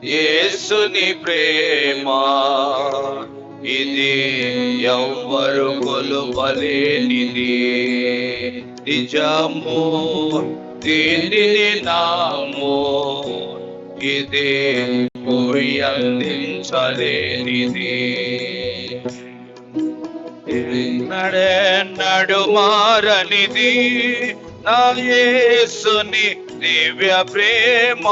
యేసుని ప్రేమ ఇది ఎవ్వరు కొలువలేనిది, నిజము దీనిని నాము, ఇది అందించలేనిది. నడెన్నడు మారనిది నా యేసుని దివ్య ప్రేమ,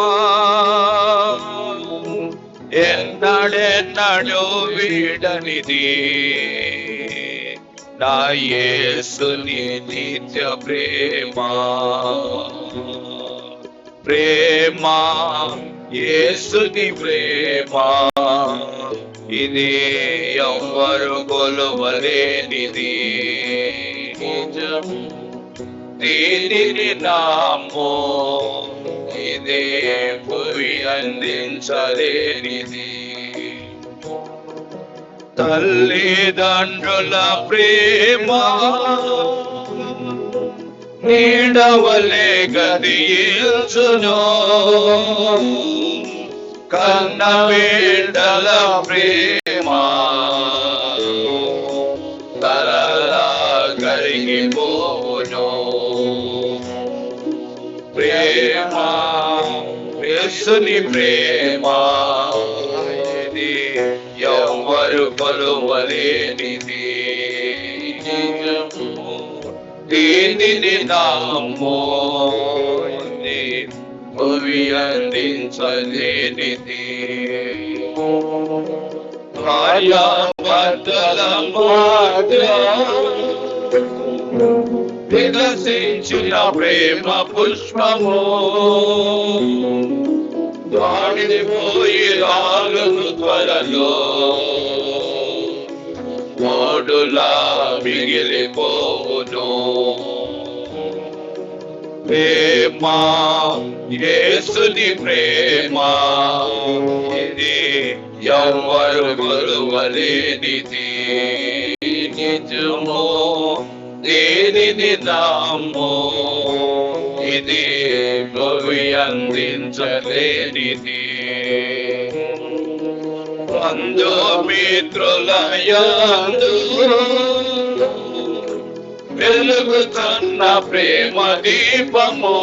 ఎన్నడెన్నడు వీడనిది నా యేసుని నిత్య ప్రేమ. ప్రేమ యేసుని ప్రేమ ఇది ఎవ్వరు కొలువలేనిది, దీనిని నాము, ఇదే భూమి అందించలేనిది. తల్లిదండ్రుల ప్రేమ నీడవలే గదియించును, కన్న బిడ్డల ప్రేమ తరలా కరిగిపోవును. ప్రేమ యేసుని ప్రేమ ఇది ఎవ్వరు కొలువలేనిది, దీనిని నాము, భూమి అందించలేనిది. భార్యాభర్తల మధ్య వికసించిన ప్రేమ పుష్పము వాడిపోయి రాలును త్వరలో, మోడులా మిగిలిపోవును. ప్రేమ యేసుని ప్రేమ ఇది ఎవ్వరు కొలువలేనిది, నిజము దీనిని నాము, ఇది భూమి అందించలేనిది. బంధుమిత్రుల యందు వెలుగుతున్న ప్రేమ దీపము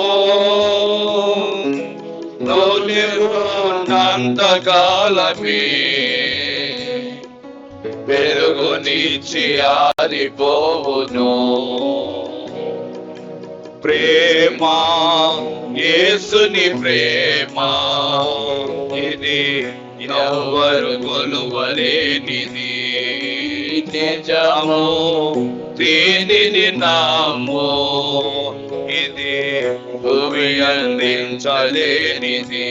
ఉన్నంతకాలమే వెలుగునిచ్చి ఆరిపోవును. ప్రేమ యేసుని ప్రేమ ఇది ఎవ్వరు కొలువలేనిది, నిజము దీనిని నాము, ఇది భూమి అందించలేనిది.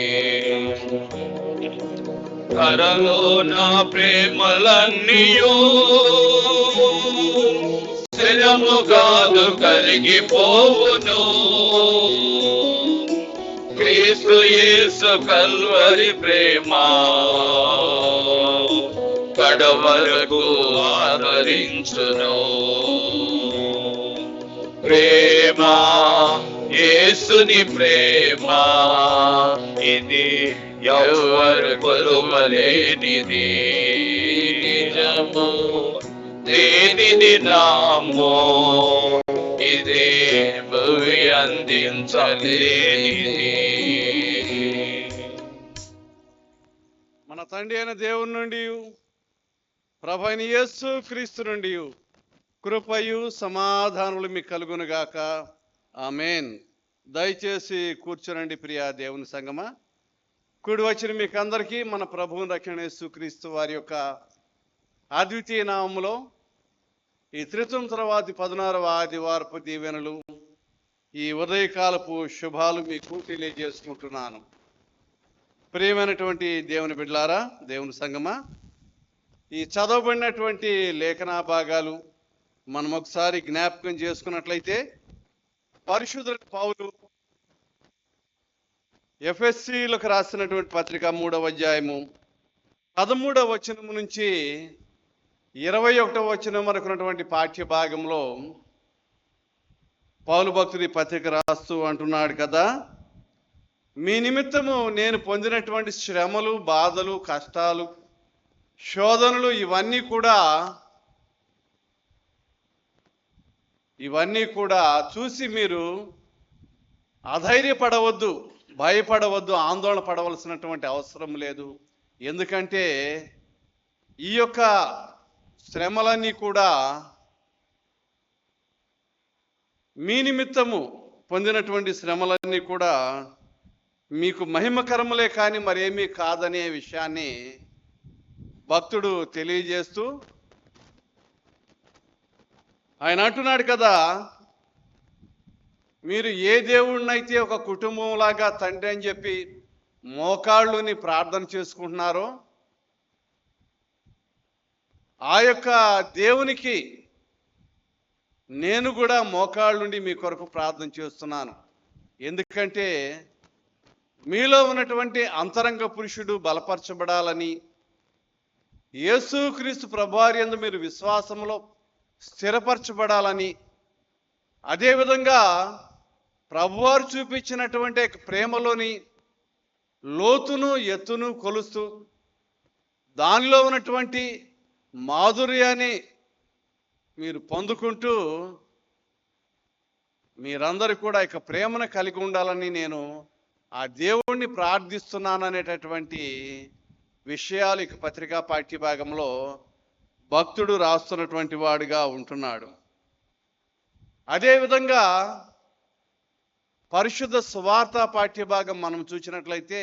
కరలో నా ప్రేమలన్నీయో స్థిరము కాదు కరిగిపోవును. క్రీస్తు యేసు కల్వరి ప్రేమ కడవరకు ఆదరించును. ప్రేమ యేసుని ప్రేమ ఇది ఎవ్వరు కొలువలేనిది, నిజము దీనిని నాము, ఇదే భూమి అందించలేనిది. మన తండ్రి అయిన దేవుని నుండి ప్రభు అయిన యేసు క్రీస్తు నుండి కృపయు సమాధానములు మీకు కలుగునుగాక. ఆమేన్. దయచేసి కూర్చోనండి ప్రియా దేవుని సంగమా. కూడి వచ్చిన మీకు అందరికీ మన ప్రభువు రక్షణ యేసు క్రీస్తు వారి యొక్క అద్వితీయ నామములో ఈ త్రిత్వం తర్వాతి 16వ ఆదివారపు దీవెనలు, ఈ ఉదయకాలపు శుభాలు మీకు తెలియజేసుకుంటున్నాను. ప్రియమైనటువంటి దేవుని బిడ్డలారా, దేవుని సంగమా, ఈ చదవబడినటువంటి లేఖన భాగాలు మనం ఒకసారి జ్ఞాపకం చేసుకున్నట్లయితే, పరిశుద్ధుడైన పౌలు ఎఫెసీలకు రాసినటువంటి పత్రిక 3వ అధ్యాయము 13వ వచనం నుంచి 21వ వచనం వరకు ఉన్నటువంటి పాఠ్య భాగంలో పౌలు భక్తుడి పత్రిక రాస్తూ అంటున్నాడు కదా, మీ నిమిత్తము నేను పొందినటువంటి శ్రమలు, బాధలు, కష్టాలు, శోధనలు ఇవన్నీ కూడా చూసి మీరు అధైర్యపడవద్దు, భయపడవద్దు, ఆందోళన పడవలసినటువంటి అవసరం లేదు. ఎందుకంటే ఈ యొక్క శ్రమలన్నీ కూడా మీ నిమిత్తము పొందినటువంటి శ్రమలన్నీ కూడా మీకు మహిమకరములే కానీ మరేమీ కాదనే విషయాన్ని భక్తుడు తెలియజేస్తూ ఆయన అంటున్నాడు కదా, మీరు ఏ దేవుణ్ణైతే ఒక కుటుంబంలాగా తండ్రి అని చెప్పి మోకాళ్ళుని ప్రార్థన చేసుకుంటున్నారో ఆ యొక్క దేవునికి నేను కూడా మోకాళ్ళుండి మీ కొరకు ప్రార్థన చేస్తున్నాను. ఎందుకంటే మీలో ఉన్నటువంటి అంతరంగ పురుషుడు బలపరచబడాలని, యేసుక్రీస్తు ప్రభువారి యందు మీరు విశ్వాసంలో స్థిరపరచబడాలని, అదేవిధంగా ప్రభువారు చూపించినటువంటి ప్రేమలోని లోతును ఎత్తును కొలుస్తూ దానిలో ఉన్నటువంటి మాధుర్యాన్ని మీరు పొందుకుంటూ మీరందరూ కూడా ఇక ప్రేమను కలిగి ఉండాలని నేను ఆ దేవుణ్ణి ప్రార్థిస్తున్నాను అనేటటువంటి విషయాలు ఇక పత్రికా పాఠ్యభాగంలో భక్తుడు రాస్తున్నటువంటి వాడుగా ఉంటున్నాడు. అదేవిధంగా పరిశుద్ధ సువార్త పాఠ్యభాగం మనం చూసినట్లయితే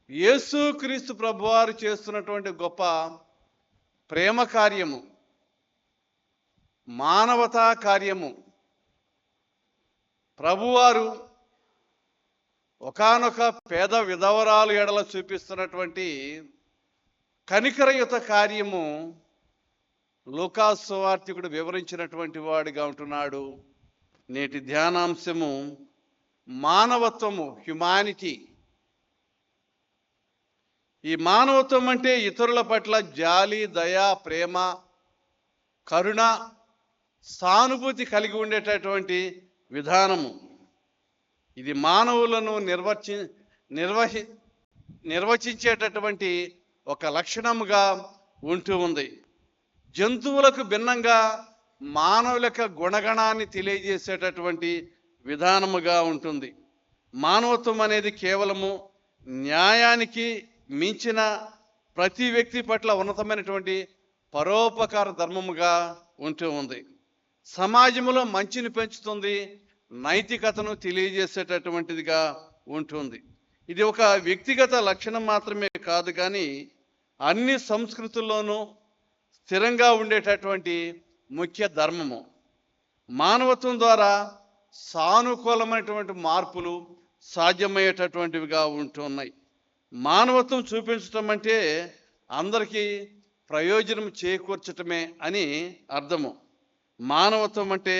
యేసుక్రీస్తు ప్రభువారు చేస్తున్నటువంటి గొప్ప ప్రేమ కార్యము, మానవతా కార్యము, ప్రభువారు ఒకానొక పేద విధవరాలు ఎడల చూపిస్తున్నటువంటి కనికరయుత కార్యము లూకాసు సువార్తికుడు వివరించినటువంటి వాడిగా ఉంటున్నాడు. నేటి ధ్యానాంశము మానవత్వము, హ్యుమానిటీ. ఈ మానవత్వం అంటే ఇతరుల పట్ల జాలి, దయ, ప్రేమ, కరుణ, సానుభూతి కలిగి ఉండేటటువంటి విధానము. ఇది మానవులను నిర్వచించేటటువంటి ఒక లక్షణముగా ఉంటూ ఉంది. జంతువులకు భిన్నంగా మానవుల యొక్క గుణగణాన్ని తెలియజేసేటటువంటి విధానముగా ఉంటుంది. మానవత్వం అనేది కేవలము న్యాయానికి మించిన ప్రతి వ్యక్తి పట్ల ఉన్నతమైనటువంటి పరోపకార ధర్మముగా ఉంటూ ఉంది. సమాజంలో మంచిని పెంచుతుంది, నైతికతను తెలియజేసేటటువంటిదిగా ఉంటుంది. ఇది ఒక వ్యక్తిగత లక్షణం మాత్రమే కాదు, కానీ అన్ని సంస్కృతుల్లోనూ స్థిరంగా ఉండేటటువంటి ముఖ్య ధర్మము. మానవత్వం ద్వారా సానుకూలమైనటువంటి మార్పులు సాధ్యమయ్యేటటువంటివిగా ఉంటున్నాయి. మానవత్వం చూపించటం అంటే అందరికీ ప్రయోజనం చేకూర్చటమే అని అర్థము. మానవత్వం అంటే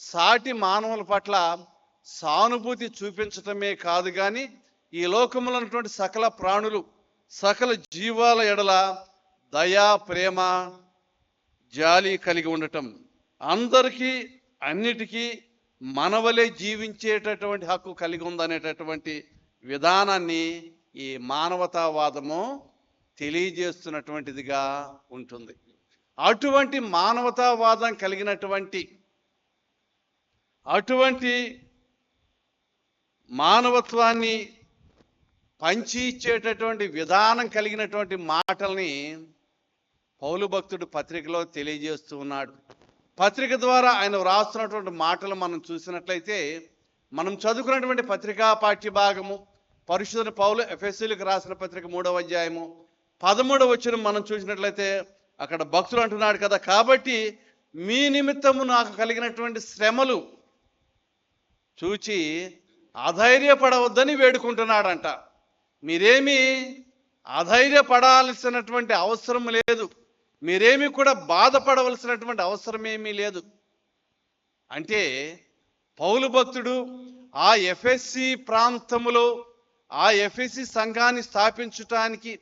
సాటి మానవుల పట్ల సానుభూతి చూపించటమే కాదు, కానీ ఈ లోకంలో ఉన్నటువంటి సకల ప్రాణులు, సకల జీవాల ఎడల దయా, ప్రేమ, జాలి కలిగి ఉండటం, అందరికీ అన్నిటికీ మనవలే జీవించేటటువంటి హక్కు కలిగి ఉందనేటటువంటి విధానాన్ని ఈ మానవతావాదము తెలియజేస్తున్నటువంటిదిగా ఉంటుంది. అటువంటి మానవతావాదం కలిగినటువంటి, అటువంటి మానవత్వాన్ని పంచి ఇచ్చేటటువంటి విధానం కలిగినటువంటి మాటల్ని పౌలు భక్తుడు పత్రికలో తెలియజేస్తూ ఉన్నాడు. పత్రిక ద్వారా ఆయన వ్రాస్తున్నటువంటి మాటలు మనం చూసినట్లయితే, మనం చదువుకున్నటువంటి పత్రికా పాఠ్యభాగము పరిశుద్ధ పౌలు ఎఫెసీయులకు రాసిన పత్రిక 3వ అధ్యాయము 13వ వచనం మనం చూసినట్లయితే అక్కడ భక్తుడు అంటున్నాడు కదా, కాబట్టి మీ నిమిత్తము నాకు కలిగినటువంటి శ్రమలు చూచి అధైర్యపడవద్దని వేడుకుంటున్నాడంట. మీరేమీ అధైర్యపడాల్సినటువంటి అవసరం లేదు, మీరేమీ కూడా బాధపడవలసినటువంటి అవసరం ఏమీ లేదు. అంటే పౌలు భక్తుడు ఆ ఎఫెసీ ప్రాంతములో ఆ ఎఫెసీ సంఘాన్ని స్థాపించటానికి,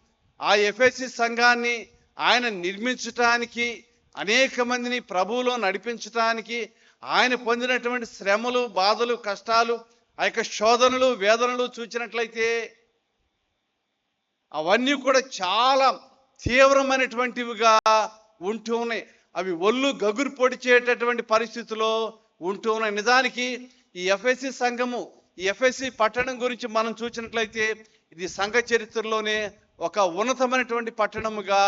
ఆ ఎఫెసీ సంఘాన్ని ఆయన నిర్మించటానికి, అనేక మందిని ప్రభువులో నడిపించటానికి ఆయన పొందినటువంటి శ్రమలు, బాధలు, కష్టాలు ఆ యొక్క శోధనలు వేదనలు చూచినట్లయితే అవన్నీ కూడా చాలా తీవ్రమైనటువంటివిగా ఉంటూ ఉన్నాయి. అవి ఒళ్ళు గగురు పొడిచేటటువంటి పరిస్థితిలో ఉంటూ ఉన్నాయి. నిజానికి ఈ ఎఫ్ఎస్సి సంఘము, ఈ ఎఫ్ఎస్సి పట్టణం గురించి మనం చూసినట్లయితే ఇది సంఘ చరిత్రలోనే ఒక ఉన్నతమైనటువంటి పట్టణముగా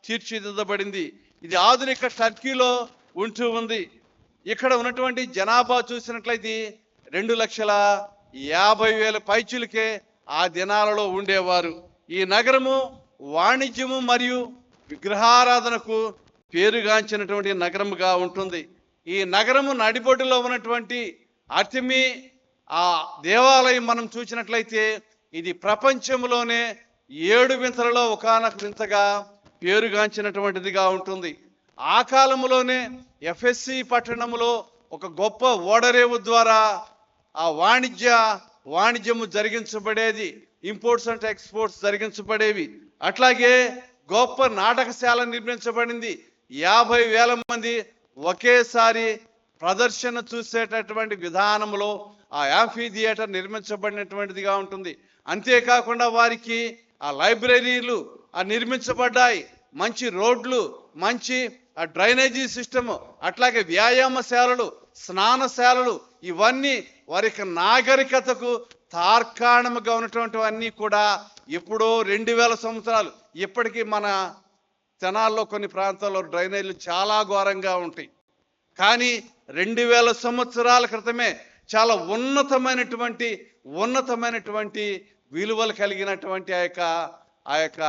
తీర్చిదిద్దబడింది. ఇది ఆధునిక టర్కీలో ఉంటూ ఉంది. ఇక్కడ ఉన్నటువంటి జనాభా చూసినట్లయితే 2,50,000 పైచులకే ఆ దినాలలో ఉండేవారు. ఈ నగరము వాణిజ్యము మరియు విగ్రహారాధనకు పేరుగాంచినటువంటి నగరముగా ఉంటుంది. ఈ నగరము నడిబొడ్డులో ఉన్నటువంటి అర్తిమి ఆ దేవాలయం మనం చూసినట్లయితే ఇది ప్రపంచంలోనే 7 వింతలలో ఒకానొక వింతగా పేరుగాంచినటువంటిదిగా ఉంటుంది. ఆ కాలంలోనే ఎఫ్ఎస్సి పట్టణములో ఒక గొప్ప ఓడరేవు ద్వారా ఆ వాణిజ్యము జరిగించబడేది. ఇంపోర్ట్స్ అండ్ ఎక్స్పోర్ట్స్ జరిగించబడేవి. అట్లాగే గొప్ప నాటకశాల నిర్మించబడింది. 50,000 మంది ఒకేసారి ప్రదర్శన చూసేటటువంటి విధానంలో ఆ యాంఫీ థియేటర్ నిర్మించబడినటువంటిదిగా ఉంటుంది. అంతేకాకుండా వారికి ఆ లైబ్రరీలు నిర్మించబడ్డాయి. మంచి రోడ్లు, మంచి డ్రైనేజీ సిస్టము, అట్లాగే వ్యాయామశాలలు, స్నానశాలలు, ఇవన్నీ వారికి నాగరికతకు తార్కాణముగా ఉన్నటువంటివన్నీ కూడా ఎప్పుడో 2000 సంవత్సరాలు. ఇప్పటికీ మన తెనాల్లో కొన్ని ప్రాంతాల్లో డ్రైనేజీలు చాలా ఘోరంగా ఉంటాయి. కానీ 2000 సంవత్సరాల క్రితమే చాలా ఉన్నతమైనటువంటి విలువలు కలిగినటువంటి ఆ యొక్క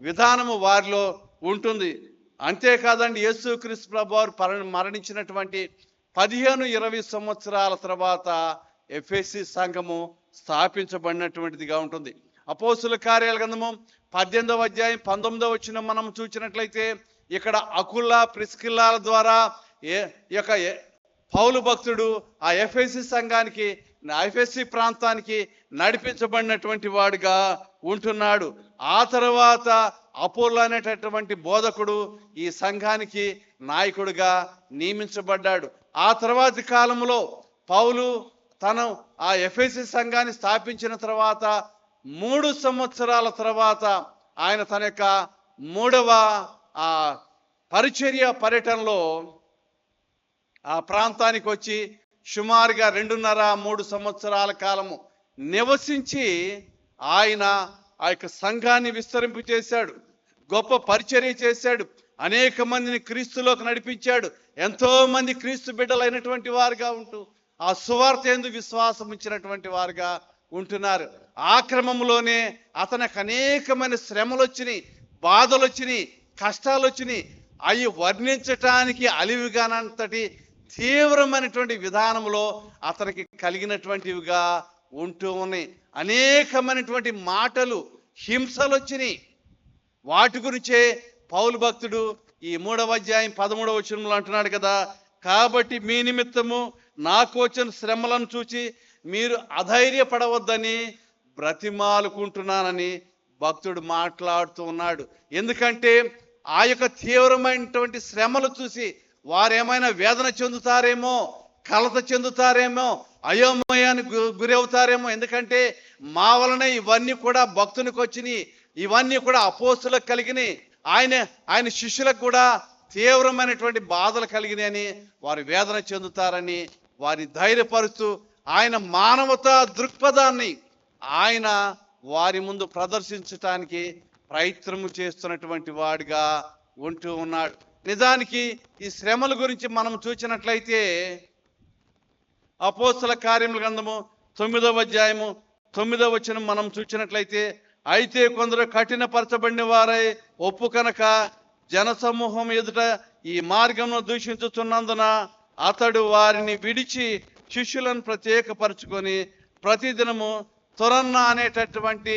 విధానము వారిలో ఉంటుంది. అంతేకాదండి, యేసుక్రీస్తు ప్రభువారు మరణించినటువంటి 15-20 సంవత్సరాల తర్వాత ఎఫెసీ సంఘము స్థాపించబడినటువంటిదిగా ఉంటుంది. అపోస్తుల కార్యాల గ్రంథము 18వ అధ్యాయం 19వ వచనం మనం చూసినట్లయితే ఇక్కడ అకుల్లా ప్రిస్కిల్లాల ద్వారా పౌలు భక్తుడు ఆ ఎఫెసీ సంఘానికి, ఎఫెసీ ప్రాంతానికి నడిపించబడినటువంటి వాడుగా ఉంటున్నాడు. ఆ తర్వాత అపోల్లో అనేటటువంటి బోధకుడు ఈ సంఘానికి నాయకుడిగా నియమించబడ్డాడు. ఆ తర్వాతి కాలంలో పౌలు తను ఆ ఎఫెసీ సంఘాన్ని స్థాపించిన తర్వాత 3 సంవత్సరాల తర్వాత ఆయన తన యొక్క 3వ పరిచర్య పర్యటనలో ఆ ప్రాంతానికి వచ్చి సుమారుగా 2.5-3 సంవత్సరాల కాలము నివసించి ఆయన ఆ యొక్క సంఘాన్ని విస్తరింపు చేశాడు. గొప్ప పరిచర్య చేశాడు. అనేక మందిని క్రీస్తులోకి నడిపించాడు. ఎంతో మంది క్రీస్తు బిడ్డలైనటువంటి వారుగా ఉంటూ ఆ సువార్త యందు విశ్వాసం ఇచ్చినటువంటి వారుగా ఉంటున్నారు. ఆ క్రమంలోనే అతనికి అనేకమైన శ్రమలు వచ్చినాయి, బాధలు వచ్చినాయి, కష్టాలు వచ్చినాయి. అవి వర్ణించటానికి అలివిగానంతటి తీవ్రమైనటువంటి విధానంలో అతనికి కలిగినటువంటివిగా ఉంటూ ఉన్నాయి. అనేకమైనటువంటి మాటలు, హింసలు వచ్చినాయి. వాటి గురించే పౌలు భక్తుడు ఈ 3వ అధ్యాయం 13వ వచనంలో అంటున్నాడు కదా, కాబట్టి మీ నిమిత్తము నాకు వచ్చిన శ్రమలను చూచి మీరు అధైర్యపడవద్దని బ్రతిమాలుకుంటున్నానని భక్తుడు మాట్లాడుతూ ఉన్నాడు. ఎందుకంటే ఆ యొక్క తీవ్రమైనటువంటి శ్రమలు చూసి వారేమైనా వేదన చెందుతారేమో, కలత చెందుతారేమో, అయోమయానికి గురవుతారేమో. ఎందుకంటే మా వలన ఇవన్నీ కూడా భక్తునికి వచ్చినాయి, ఇవన్నీ కూడా అపోస్తులకు కలిగినాయి, ఆయన శిష్యులకు కూడా తీవ్రమైనటువంటి బాధలు కలిగినాయని వారు వేదన చెందుతారని వారి ధైర్యపరుస్తూ ఆయన మానవతా దృక్పథాన్ని ఆయన వారి ముందు ప్రదర్శించటానికి ప్రయత్నము చేస్తున్నటువంటి వాడిగా ఉంటూ ఉన్నాడు. నిజానికి ఈ శ్రమల గురించి మనం చూసినట్లయితే అపోస్తల కార్యముల గ్రంథము 9వ అధ్యాయము 9వ వచనం మనం చూసినట్లయితే, అయితే కొందరు కఠినపరచబడిన వారై ఒప్పు కనుక జనసమూహం ఎదుట ఈ మార్గమును దూషించుతున్నందున అతడు వారిని విడిచి శిష్యులను ప్రత్యేకపరచుకొని ప్రతిదినము తొరన్న అనేటటువంటి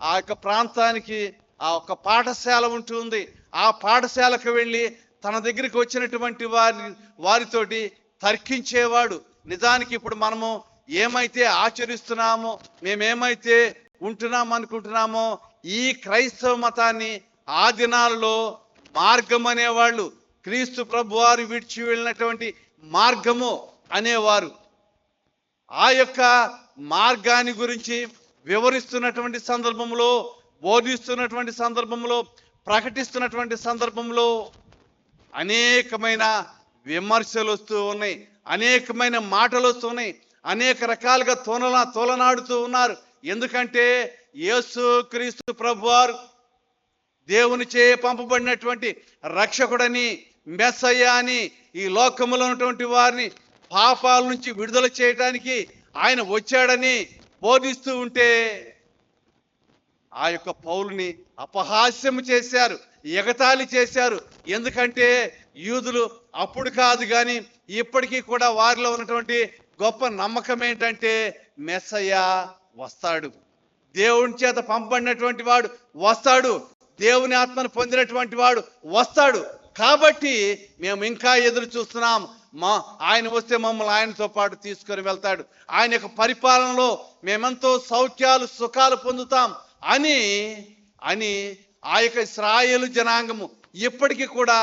ఆ యొక్క ప్రాంతానికి ఆ ఒక పాఠశాల ఉంటుంది. ఆ పాఠశాలకు వెళ్ళి తన దగ్గరికి వచ్చినటువంటి వారితోటి తర్కించేవాడు. నిజానికి ఇప్పుడు మనము ఏమైతే ఆచరిస్తున్నామో, మేమేమైతే ఉంటున్నాం అనుకుంటున్నామో, ఈ క్రైస్తవ మతాన్ని ఆ దినాలలో మార్గం అనేవాళ్ళు, క్రీస్తు ప్రభు వారు విడిచి వెళ్ళినటువంటి మార్గము అనేవారు. ఆ యొక్క మార్గాన్ని గురించి వివరిస్తున్నటువంటి సందర్భంలో, బోధిస్తున్నటువంటి సందర్భంలో, ప్రకటిస్తున్నటువంటి సందర్భంలో అనేకమైన విమర్శలు వస్తూ ఉన్నాయి, అనేకమైన మాటలు వస్తున్నాయి, అనేక రకాలుగా తోలనాడుతూ ఉన్నారు. ఎందుకంటే యేసు క్రీస్తు ప్రభువారు దేవునిచే పంపబడినటువంటి రక్షకుడని, మెస్సయ్య అని, ఈ లోకములో ఉన్నటువంటి వారిని పాపాల నుంచి విడుదల చేయడానికి ఆయన వచ్చాడని బోధిస్తూ ఉంటే ఆ యొక్క పౌలుని అపహాస్యం చేశారు, ఎగతాళి చేశారు. ఎందుకంటే యూదులు అప్పుడు కాదు కానీ ఇప్పటికీ కూడా వారిలో ఉన్నటువంటి గొప్ప నమ్మకం ఏంటంటే మెస్సయ్య వస్తాడు, దేవుని చేత పంపబడినటువంటి వాడు వస్తాడు, దేవుని ఆత్మను పొందినటువంటి వాడు వస్తాడు. కాబట్టి మేము ఇంకా ఎదురు చూస్తున్నాం, ఆయన వస్తే మమ్మల్ని ఆయనతో పాటు తీసుకొని వెళ్తాడు, ఆయన యొక్క పరిపాలనలో మేమెంతో సౌఖ్యాలు సుఖాలు పొందుతాం అని ఆ యొక్క ఇశ్రాయేలు జనాంగము ఇప్పటికీ కూడా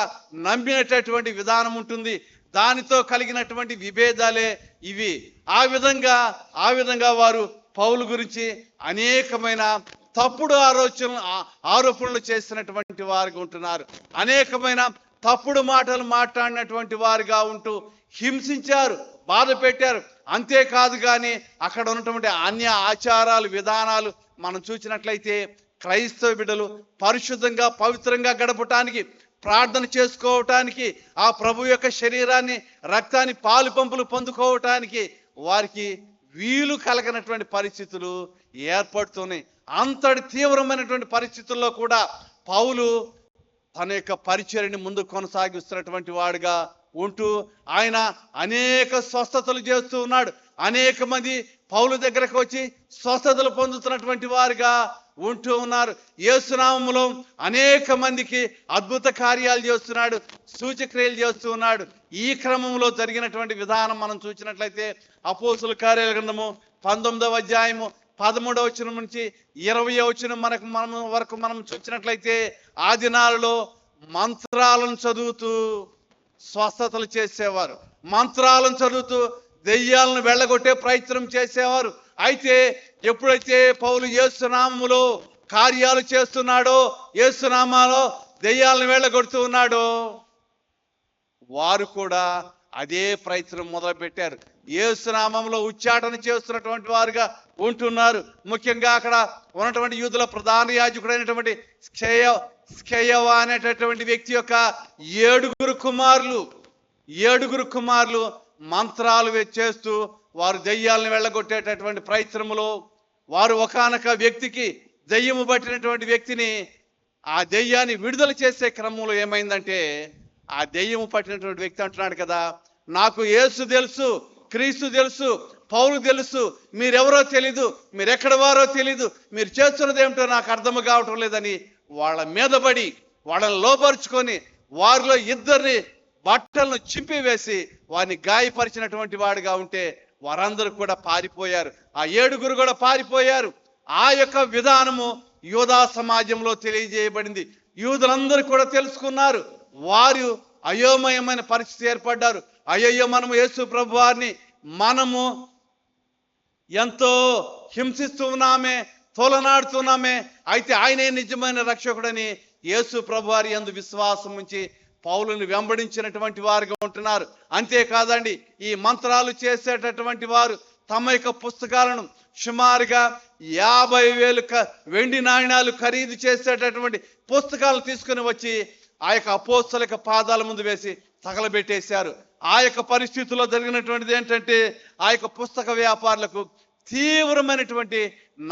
నమ్మినటువంటి విధానం ఉంటుంది. దానితో కలిగినటువంటి విభేదాలే ఇవి. ఆ విధంగా వారు పౌలు గురించి అనేకమైన తప్పుడు ఆరోపణలు చేసినటువంటి వారుగా ఉంటున్నారు. అనేకమైన తప్పుడు మాటలు మాట్లాడినటువంటి వారుగా ఉంటూ హింసించారు, బాధ పెట్టారు. అంతేకాదు కానీ అక్కడ ఉన్నటువంటి అన్య ఆచారాలు, విధానాలు మనం చూసినట్లయితే క్రైస్తవ బిడ్డలు పరిశుద్ధంగా పవిత్రంగా గడపటానికి, ప్రార్థన చేసుకోవటానికి, ఆ ప్రభు యొక్క శరీరాన్ని రక్తాన్ని పాలు పంపులు పొందుకోవటానికి వారికి వీలు కలగనటువంటి పరిస్థితులు ఏర్పడుతున్నాయి. అంతటి తీవ్రమైనటువంటి పరిస్థితుల్లో కూడా పౌలు తన యొక్క పరిచర్యని ముందు కొనసాగిస్తున్నటువంటి వాడుగా ఉంటూ ఆయన అనేక స్వస్థతలు చేస్తూ ఉన్నాడు. అనేక మంది పౌలు దగ్గరకు వచ్చి స్వస్థతలు పొందుతున్నటువంటి వారుగా ఉంటూ ఉన్నారు. యేసునామములో అనేక మందికి అద్భుత కార్యాలు చేస్తున్నాడు, సూచక్రియలు చేస్తూ ఉన్నాడు. ఈ క్రమంలో జరిగినటువంటి విధానం మనం చూసినట్లయితే అపోస్తుల కార్యాల గ్రంథము 19వ అధ్యాయము 13వ వచనం నుంచి 20వ వచనం వరకు మనం చూసినట్లయితే ఆ దినాలలో మంత్రాలను చదువుతూ స్వస్థతలు చేసేవారు, మంత్రాలను చదువుతూ దెయ్యాలను వెళ్ళగొట్టే ప్రయత్నం చేసేవారు. అయితే ఎప్పుడైతే పౌలు యేసునామములో కార్యాలు చేస్తున్నాడో, యేసునామాలో దెయ్యాలను వెళ్ళగొడుతూ ఉన్నాడో, వారు కూడా అదే ప్రయత్నం మొదలుపెట్టారు. యేసునామంలో ఉచ్చాటన చేస్తున్నటువంటి వారుగా ఉంటున్నారు. ముఖ్యంగా అక్కడ ఉన్నటువంటి యూదుల ప్రధాన యాజకుడైనటువంటి స్కెయవ అనేటటువంటి వ్యక్తి యొక్క ఏడుగురు కుమారులు మంత్రాలు చేస్తూ వారు దెయ్యాలను వెళ్ళగొట్టేటటువంటి ప్రయత్నములో వారు ఒకానొక వ్యక్తికి, దెయ్యము పట్టినటువంటి వ్యక్తిని, ఆ దెయ్యాన్ని విడుదల చేసే క్రమంలో ఏమైందంటే ఆ దెయ్యము పట్టినటువంటి వ్యక్తి అంటున్నాడు కదా, నాకు యేసు తెలుసు, క్రీస్తు తెలుసు, పౌలు తెలుసు, మీరెవరో తెలీదు, మీరెక్కడ వారో తెలీదు, మీరు చేస్తున్నది ఏమిటో నాకు అర్థం కావటం లేదని వాళ్ళ మీద పడి వాళ్ళని లోపరుచుకొని వారిలో ఇద్దరిని బట్టలను చింపివేసి వారిని గాయపరిచినటువంటి వాడుగా ఉంటే వారందరూ కూడా పారిపోయారు. ఆ 7 కూడా పారిపోయారు. ఆ యొక్క విధానము యూదా సమాజంలో తెలియజేయబడింది. యూదులందరూ కూడా తెలుసుకున్నారు. వారు అయోమయమైన పరిస్థితి ఏర్పడ్డారు. అయ్యయ్యో, మనము యేసు ప్రభు వారిని మనము ఎంతో హింసిస్తూ ఉన్నామే, తోలనాడుతున్నామే, అయితే ఆయనే నిజమైన రక్షకుడని యేసు ప్రభు వారి యందు విశ్వాసం ఉంచి పౌలుని వెంబడించినటువంటి వారుగా ఉంటున్నారు. అంతేకాదండి, ఈ మంత్రాలు చేసేటటువంటి వారు తమ యొక్క పుస్తకాలను సుమారుగా 50,000 వెండి నాణ్యాలు ఖరీదు చేసేటటువంటి పుస్తకాలు తీసుకుని వచ్చి ఆ యొక్క అపోస్తలుల పాదాల ముందు వేసి తగలబెట్టేశారు. ఆ యొక్క పరిస్థితుల్లో జరిగినటువంటిది ఏంటంటే ఆ యొక్క పుస్తక వ్యాపారులకు తీవ్రమైనటువంటి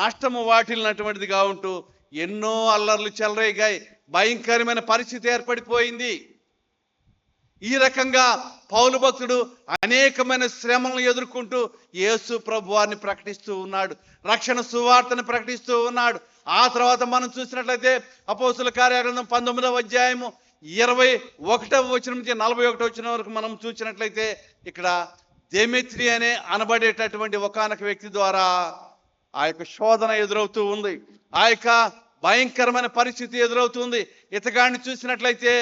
నష్టము వాటిల్లినటువంటిదిగా ఉంటూ ఎన్నో అల్లర్లు చెలరేగాయి. భయంకరమైన పరిస్థితి ఏర్పడిపోయింది. ఈ రకంగా పౌలు భక్తుడు అనేకమైన శ్రమలను ఎదుర్కొంటూ యేసు ప్రభువారిని ప్రకటిస్తూ ఉన్నాడు, రక్షణ సువార్తను ప్రకటిస్తూ ఉన్నాడు. ఆ తర్వాత మనం చూసినట్లయితే అపోస్తుల కార్యగ్రంథం 19వ అధ్యాయము 21వ వచనం నుంచి 41వ వచనం వరకు మనం చూసినట్లయితే ఇక్కడ దేమెత్రి అనే అనబడేటటువంటి ఒకానొక వ్యక్తి ద్వారా ఆ యొక్క శోధన ఎదురవుతూ ఉంది. ఆ యొక్క భయంకరమైన పరిస్థితి ఎదురవుతుంది. ఇతగాడిని చూసినట్లయితే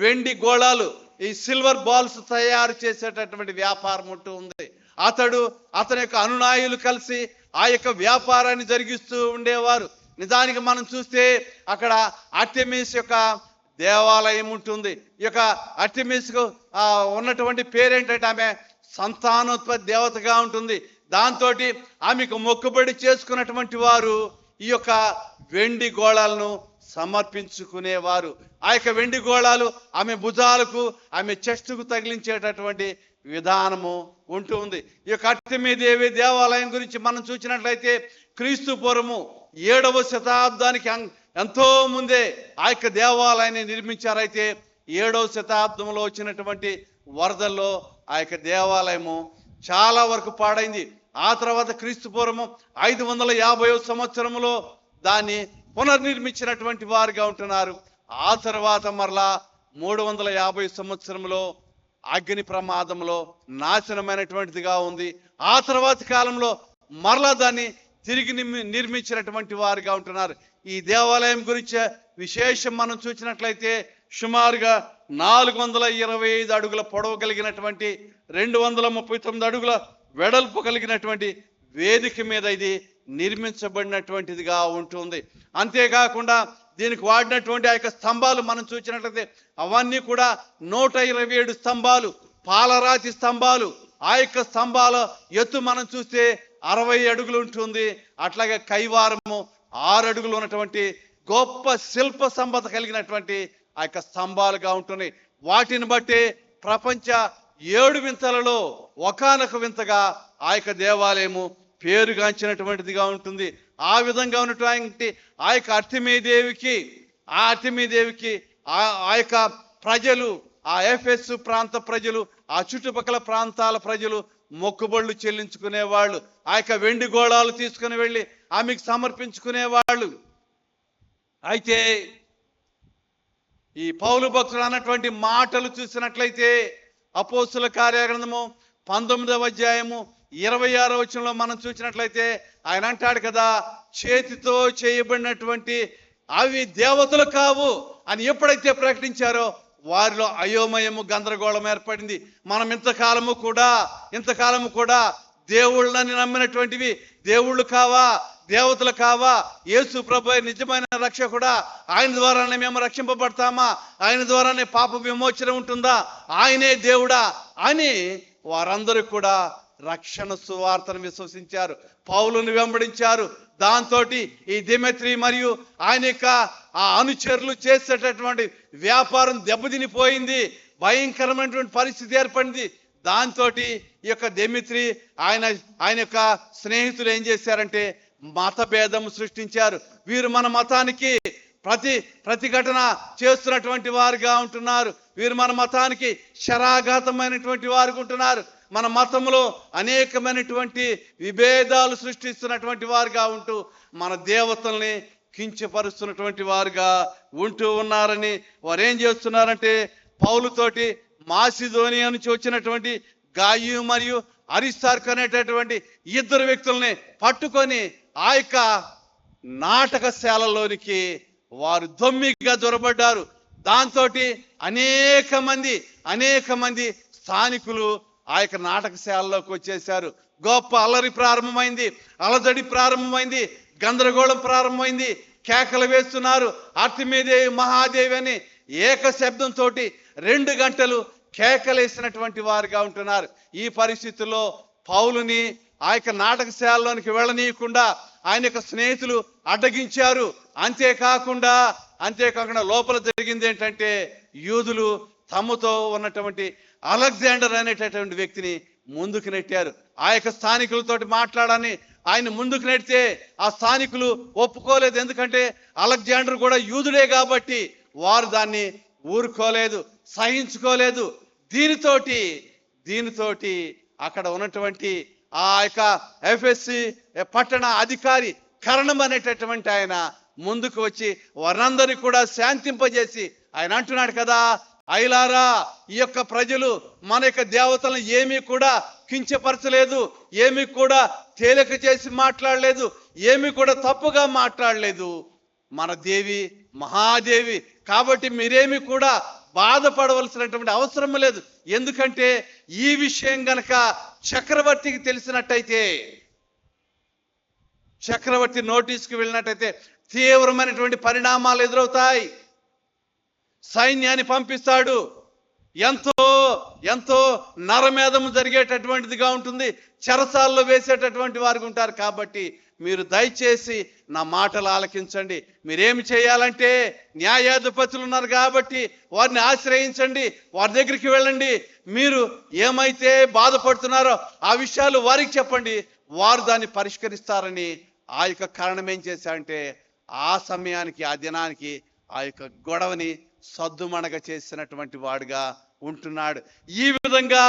వెండి గోళాలు, ఈ సిల్వర్ బాల్స్ తయారు చేసేటటువంటి వ్యాపారం ఉంటూ ఉంది. అతని యొక్క అనునాయులు కలిసి ఆ యొక్క వ్యాపారాన్ని జరిగిస్తూ ఉండేవారు. నిజానికి మనం చూస్తే అక్కడ ఆర్టెమిస్ యొక్క దేవాలయం ఉంటుంది. ఈ యొక్క ఆర్టెమిస్కు ఉన్నటువంటి పేరేంటంటే ఆమె సంతానోత్పత్తి దేవతగా ఉంటుంది. దాంతో ఆమెకు మొక్కుబడి చేసుకున్నటువంటి వారు ఈ యొక్క వెండి గోళాలను సమర్పించుకునేవారు. ఆ యొక్క వెండి గోళాలు ఆమె భుజాలకు, ఆమె చెస్టుకు తగిలించేటటువంటి విధానము ఉంటుంది. ఈ యొక్క ఆర్టెమిదేవి దేవాలయం గురించి మనం చూసినట్లయితే క్రీస్తు పూర్వము 7వ శతాబ్దానికి ఎంతో ముందే ఆ యొక్క దేవాలయాన్ని నిర్మించారైతే 7వ శతాబ్దంలో వచ్చినటువంటి వరదల్లో ఆ యొక్క దేవాలయము చాలా వరకు పాడైంది. ఆ తర్వాత క్రీస్తు పూర్వము 550వ సంవత్సరంలో దాన్ని పునర్నిర్మించినటువంటి వారుగా ఉంటున్నారు. ఆ తర్వాత మరలా 350 సంవత్సరంలో అగ్ని ప్రమాదంలో నాశనమైనటువంటిదిగా ఉంది. ఆ తర్వాత కాలంలో మరలా దాన్ని తిరిగి నిర్మించినటువంటి వారుగా ఉంటున్నారు. ఈ దేవాలయం గురించి విశేషం మనం చూసినట్లయితే సుమారుగా 425 అడుగుల పొడవు కలిగినటువంటి 239 అడుగుల వెడల్పు కలిగినటువంటి వేదిక మీద ఇది నిర్మించబడినటువంటిదిగా ఉంటుంది. అంతేకాకుండా దీనికి వాడినటువంటి ఆ యొక్క స్తంభాలు మనం చూసినట్లయితే అవన్నీ కూడా 127 స్తంభాలు, పాలరాతి స్తంభాలు. ఆ యొక్క స్తంభాల ఎత్తు మనం చూస్తే 60 అడుగులు ఉంటుంది. అట్లాగే కైవారము 6 అడుగులు ఉన్నటువంటి గొప్ప శిల్ప సంపద కలిగినటువంటి ఆ యొక్క స్తంభాలుగా ఉంటున్నాయి. వాటిని బట్టి ప్రపంచ 7 వింతలలో ఒకానొక వింతగా ఆ యొక్క దేవాలయము పేరుగాంచినటువంటిదిగా ఉంటుంది. ఆ విధంగా ఉన్నటువంటి ఆ యొక్క ఆర్టెమిదేవికి ఆ యొక్క ప్రజలు, ఆ ఎఫెసు ప్రాంత ప్రజలు, ఆ చుట్టుపక్కల ప్రాంతాల ప్రజలు మొక్కుబళ్ళు చెల్లించుకునేవాళ్ళు. ఆ యొక్క వెండి గోళాలు తీసుకుని వెళ్ళి ఆమెకు సమర్పించుకునేవాళ్ళు. అయితే ఈ పౌలు భక్తుడు అన్నటువంటి మాటలు చూసినట్లయితే అపోస్తుల కార్యగ్రంథము 19వ అధ్యాయము 26వ వచనంలో మనం చూసినట్లయితే ఆయన అంటాడు కదా, చేతితో చేయబడినటువంటి అవి దేవతలు కావు అని ఎప్పుడైతే ప్రకటించారో వారిలో అయోమయము, గందరగోళం ఏర్పడింది. మనం ఇంతకాలము కూడా దేవుళ్ళని నమ్మినటువంటివి దేవుళ్ళు కావా, దేవతలు కావా, యేసు ప్రభు నిజమైన రక్షకుడా, ఆయన ద్వారానే మేము రక్షింపబడతామా, ఆయన ద్వారానే పాప విమోచన ఉంటుందా, ఆయనే దేవుడా అని వారందరూ కూడా రక్షణ సువార్తను విశ్వసించారు, పౌలుని వెంబడించారు. దాంతో ఈ దెమెత్రి మరియు ఆయన యొక్క ఆ అనుచరులు చేసేటటువంటి వ్యాపారం దెబ్బతినిపోయింది, భయంకరమైనటువంటి పరిస్థితి ఏర్పడింది. దాంతో ఈ యొక్క దెమెత్రి ఆయన యొక్క స్నేహితులు ఏం చేశారంటే మతభేదం సృష్టించారు. వీరు మన మతానికి ప్రతిఘటన చేస్తున్నటువంటి వారుగా ఉంటున్నారు, వీరు మన మతానికి శరాఘాతమైనటువంటి వారుగా ఉంటున్నారు, మన మతంలో అనేకమైనటువంటి విభేదాలు సృష్టిస్తున్నటువంటి వారుగా ఉంటూ మన దేవతల్ని కించపరుస్తున్నటువంటి వారుగా ఉంటూ ఉన్నారని వారు ఏం చేస్తున్నారంటే పౌలుతోటి మాసిదోనియా నుంచి వచ్చినటువంటి గాయు మరియు అరిస్తార్కు అనేటటువంటి 2 వ్యక్తుల్ని పట్టుకొని ఆ యొక్క నాటకశాలలోనికి వారు దొమ్మిగా జొరబడ్డారు. దాంతో అనేక మంది స్థానికులు ఆ యొక్క నాటకశాలలోకి వచ్చేశారు. గొప్ప అల్లరి ప్రారంభమైంది, అలజడి ప్రారంభమైంది, గందరగోళం ప్రారంభమైంది. కేకలు వేస్తున్నారు, ఆర్టెమిదేవి మహాదేవి అని ఏక శబ్దంతో 2 గంటలు కేకలేసినటువంటి వారుగా ఉంటున్నారు. ఈ పరిస్థితుల్లో పౌలుని ఆ యొక్క నాటకశాలలోనికి వెళ్ళనీయకుండా ఆయన యొక్క స్నేహితులు అడ్డగించారు. అంతేకాకుండా లోపల జరిగింది ఏంటంటే యూదులు తమతో ఉన్నటువంటి అలెగ్జాండర్ అనేటటువంటి వ్యక్తిని ముందుకు నెట్టారు. ఆ యొక్క స్థానికులతోటి మాట్లాడని ఆయన ముందుకు నెడితే ఆ స్థానికులు ఒప్పుకోలేదు. ఎందుకంటే అలెగ్జాండర్ కూడా యూదుడే కాబట్టి వారు దాన్ని ఊరుకోలేదు, సహించుకోలేదు. దీనితోటి అక్కడ ఉన్నటువంటి ఆ యొక్క ఎఫ్ఎస్సి పట్టణ అధికారి కరణం అనేటటువంటి ఆయన ముందుకు వచ్చి వారందరినీ కూడా శాంతింపజేసి ఆయన అంటున్నాడు కదా, అయలారా, ఈ యొక్క ప్రజలు మన యొక్క దేవతలను ఏమీ కూడా కించపరచలేదు, ఏమీ కూడా తేలిక చేసి మాట్లాడలేదు, ఏమీ కూడా తప్పుగా మాట్లాడలేదు. మన దేవి మహాదేవి కాబట్టి మీరేమి కూడా బాధపడవలసినటువంటి అవసరం లేదు. ఎందుకంటే ఈ విషయం గనక చక్రవర్తికి తెలిసినట్టయితే, చక్రవర్తి నోటీస్కి వెళ్ళినట్టయితే తీవ్రమైనటువంటి పరిణామాలు ఎదురవుతాయి. సైన్యాన్ని పంపిస్తాడు. ఎంతో ఎంతో నరమేధము జరిగేటటువంటిదిగా ఉంటుంది. చెరసాల్లో వేసేటటువంటి వారు ఉంటారు. కాబట్టి మీరు దయచేసి నా మాటలు ఆలకించండి. మీరేమి చేయాలంటే, న్యాయాధిపతులు ఉన్నారు కాబట్టి వారిని ఆశ్రయించండి, వారి దగ్గరికి వెళ్ళండి. మీరు ఏమైతే బాధపడుతున్నారో ఆ విషయాలు వారికి చెప్పండి, వారు దాన్ని పరిష్కరిస్తారని ఆ యొక్క కారణం ఏం చేశారంటే, ఆ సమయానికి ఆ దినానికి ఆ యొక్క గొడవని సద్దుమణగ చేసినటువంటి వాడుగా ఉంటున్నాడు. ఈ విధంగా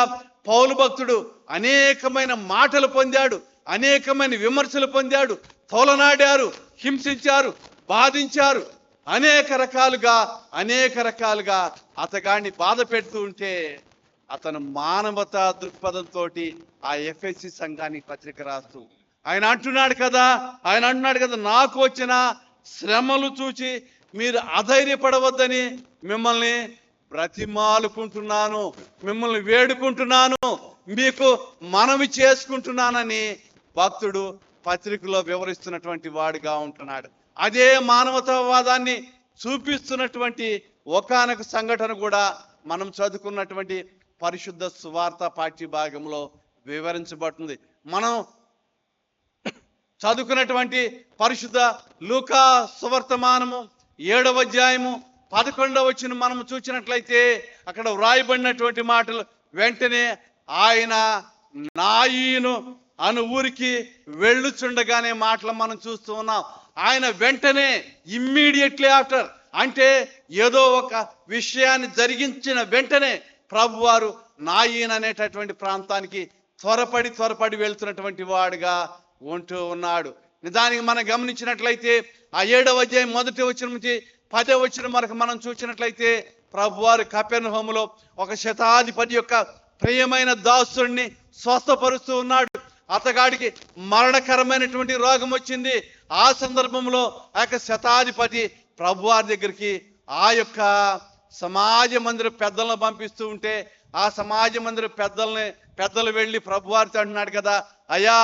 పౌలు భక్తుడు అనేకమైన మాటలు పొందాడు, అనేకమైన విమర్శలు పొందాడు. తోలనాడారు, హింసించారు, బాధించారు, అనేక రకాలుగా అతగాడిని బాధ పెడుతూ ఉంటే అతను మానవతా దృక్పథంతో ఆ ఎఫెసీ సంఘానికి పత్రిక రాస్తూ ఆయన అంటున్నాడు కదా, నాకు వచ్చిన శ్రమలు చూచి మీరు అధైర్యపడవద్దని మిమ్మల్ని బ్రతిమాలుకుంటున్నాను, మిమ్మల్ని వేడుకుంటున్నాను, మీకు మనవి చేసుకుంటున్నానని భక్తుడు పత్రికలో వివరిస్తున్నటువంటి వాడిగా ఉంటున్నాడు. అదే మానవతావాదాన్ని చూపిస్తున్నటువంటి ఒకానొక సంఘటన కూడా మనం చదువుకున్నటువంటి పరిశుద్ధ సువార్త పాఠ్య భాగంలో వివరించబడుతుంది. మనం చదువుకున్నటువంటి పరిశుద్ధ లూకా సువర్తమానము 7వ అధ్యాయము 11వ వచనం మనం చూసినట్లయితే అక్కడ వ్రాయబడినటువంటి మాటలు, వెంటనే ఆయన నాయీను అను ఊరికి వెళ్ళుచుండగానే మాటలు మనం చూస్తూ ఉన్నాం. ఆయన వెంటనే, ఇమ్మీడియట్లీ ఆఫ్టర్, అంటే ఏదో ఒక విషయాన్ని జరిగించిన వెంటనే ప్రభువారు నాయీన్ అనేటటువంటి ప్రాంతానికి త్వరపడి వెళ్తున్నటువంటి వాడుగా ఉంటూ ఉన్నాడు. నిజానికి మనం గమనించినట్లయితే ఆ 7వ అధ్యాయం 1వ వచనం నుంచి 10వ వచనం వరకు మనం చూసినట్లయితే ప్రభువారు కపెర్నహూములో ఒక శతాధిపతి యొక్క ప్రియమైన దాసుడిని స్వస్థపరుస్తూ ఉన్నాడు. అతగాడికి మరణకరమైనటువంటి రోగం వచ్చింది. ఆ సందర్భంలో ఆ యొక్క శతాధిపతి ప్రభువారి దగ్గరికి ఆ యొక్క సమాజ మందిర పెద్దలను పంపిస్తూ ఉంటే, ఆ సమాజ మందిర పెద్దలు వెళ్ళి ప్రభువారితో అంటున్నాడు కదా, అయ్యా,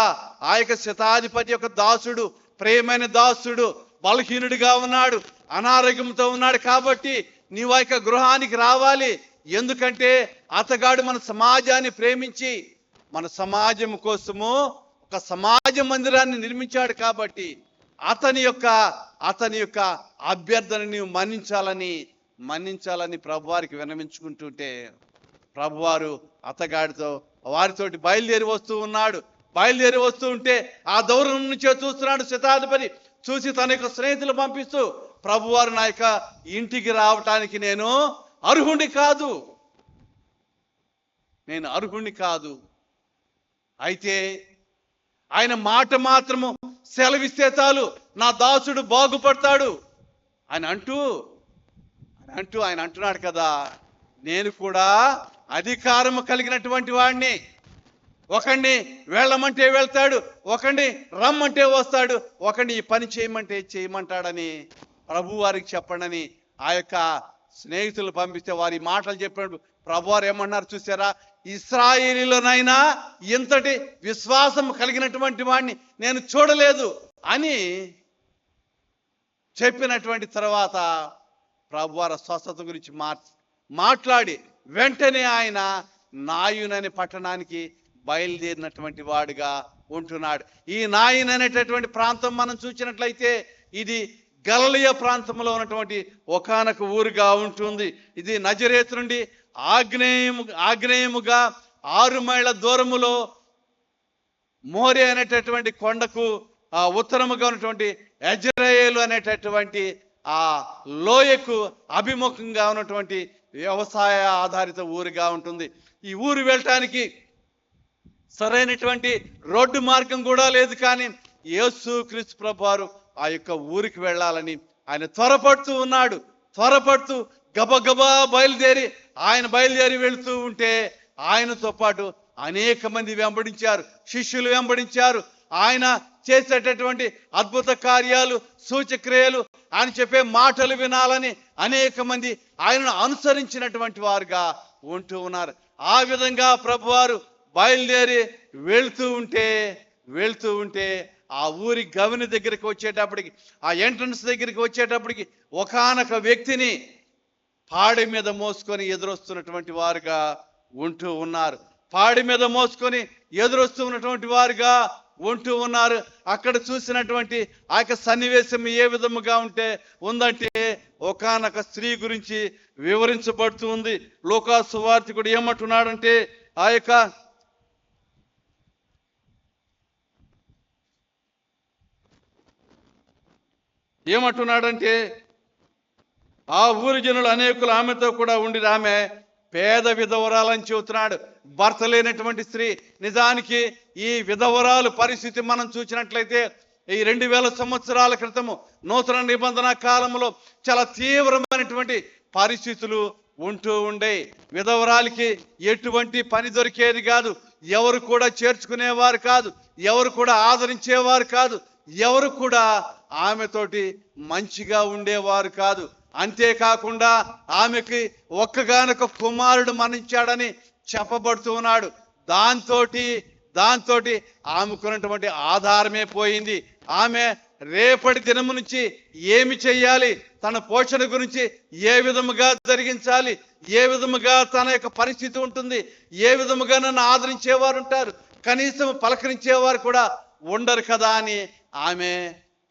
ఆ యొక్క శతాధిపతి యొక్క దాసుడు, ప్రియమైన దాసుడు బలహీనుడిగా ఉన్నాడు, అనారోగ్యంతో ఉన్నాడు, కాబట్టి నీవు ఆ యొక్క గృహానికి రావాలి. ఎందుకంటే అతగాడు మన సమాజాన్ని ప్రేమించి మన సమాజం కోసము ఒక సమాజ మందిరాన్ని నిర్మించాడు. కాబట్టి అతని యొక్క అభ్యర్థనని నీవు మన్నించాలని ప్రభువారికి విన్నవించుకుంటుంటే, ప్రభువారు అతగాడితో వారితోటి బయలుదేరి వస్తూ ఉంటే ఆ దూరం నుంచే చూస్తున్నాడు శతాధిపతి. చూసి తన యొక్క స్నేహితులు పంపిస్తూ, ప్రభువారు నా యొక్క ఇంటికి రావటానికి నేను అర్హుణ్ణి కాదు, అయితే ఆయన మాట మాత్రము సెలవిస్తే చాలు, నా దాసుడు బాగుపడతాడు అని ఆయన అంటున్నాడు కదా, నేను కూడా అధికారము కలిగినటువంటి వాడిని. ఒకడిని వెళ్ళమంటే వెళ్తాడు, ఒకడిని రమ్మంటే వస్తాడు, ఒకడిని ఈ పని చేయమంటాడని ప్రభు వారికి చెప్పండి ఆ యొక్క స్నేహితులు పంపిస్తే వారి మాటలు చెప్పినప్పుడు ప్రభువారు ఏమన్నారు చూసారా, ఇశ్రాయేలీలోనైనా ఇంతటి విశ్వాసం కలిగినటువంటి వాడిని నేను చూడలేదు అని చెప్పినటువంటి తర్వాత ప్రభువారు స్వస్థత గురించి మాట్లాడి వెంటనే ఆయన నాయున్ అనే పట్టణానికి బయలుదేరినటువంటి వాడుగా ఉంటున్నాడు. ఈ నాయున్ అనేటటువంటి ప్రాంతం మనం చూసినట్లయితే ఇది గలిలయ ప్రాంతంలో ఉన్నటువంటి ఒకానొక ఊరుగా ఉంటుంది. ఇది నజరేతు నుండి ఆగ్నేయముగా 6 మైళ్ళ దూరములో మోరే అనేటటువంటి కొండకు ఉత్తరముగా ఉన్నటువంటి యజ్రెయేలు అనేటటువంటి ఆ లోయకు అభిముఖంగా ఉన్నటువంటి వ్యవసాయ ఆధారిత ఊరుగా ఉంటుంది. ఈ ఊరు వెళ్ళటానికి సరైనటువంటి రోడ్డు మార్గం కూడా లేదు. కానీ యేసు క్రీస్తు ప్రభువారు ఆ యొక్క ఊరికి వెళ్ళాలని ఆయన త్వరపడుతూ గబగబా బయలుదేరి వెళుతూ ఉంటే ఆయనతో పాటు అనేక మంది శిష్యులు వెంబడించారు. ఆయన చేసేటటువంటి అద్భుత కార్యాలు, సూచక్రియలు, ఆయన చెప్పే మాటలు వినాలని అనేక మంది ఆయనను అనుసరించినటువంటి వారుగా ఉంటూ ఉన్నారు. ఆ విధంగా ప్రభువారు బయలుదేరి వెళ్తూ ఉంటే ఆ ఊరి గవిని దగ్గరికి వచ్చేటప్పటికి, ఆ ఎంట్రన్స్ దగ్గరికి వచ్చేటప్పటికి ఒకానొక వ్యక్తిని పాడి మీద మోసుకొని ఎదురొస్తున్నటువంటి వారుగా ఉంటూ ఉన్నారు. పాడి మీద మోసుకొని ఎదురొస్తున్నటువంటి వారుగా ఉంటూ ఉన్నారు. అక్కడ చూసినటువంటి ఆ యొక్క సన్నివేశం ఏ విధముగా ఉందంటే ఒకానొక స్త్రీ గురించి వివరించబడుతూ ఉంది. లూకా సువార్తికుడు ఏమంటున్నాడంటే ఆ ఊరి జనులు అనేకులు ఆమెతో కూడా ఉండి ఆమె పేద విధవరాలని చెబుతున్నాడు. భర్త లేనటువంటి స్త్రీ. నిజానికి ఈ విధవరాలు పరిస్థితి మనం చూసినట్లయితే ఈ 2000 సంవత్సరాల క్రితము నూతన నిబంధన కాలంలో చాలా తీవ్రమైనటువంటి పరిస్థితులు ఉంటూ ఉండే. విధవరాలకి ఎటువంటి పని దొరికేది కాదు, ఎవరు కూడా చేర్చుకునేవారు కాదు, ఎవరు కూడా ఆదరించేవారు కాదు, ఎవరు కూడా ఆమెతోటి మంచిగా ఉండేవారు కాదు. అంతేకాకుండా ఆమెకి ఒక్కగానొక కుమారుడు మరణించాడని చెప్పబడుతూ ఉన్నాడు. దాంతో ఆమెకున్నటువంటి ఆధారమే పోయింది. ఆమె రేపటి దినము నుంచి ఏమి చెయ్యాలి, తన పోషణ గురించి ఏ విధముగా జరిగించాలి, ఏ విధముగా తన యొక్క పరిస్థితి ఉంటుంది, ఏ విధముగా నన్ను ఆదరించేవారు ఉంటారు, కనీసం పలకరించేవారు కూడా ఉండరు కదా అని ఆమె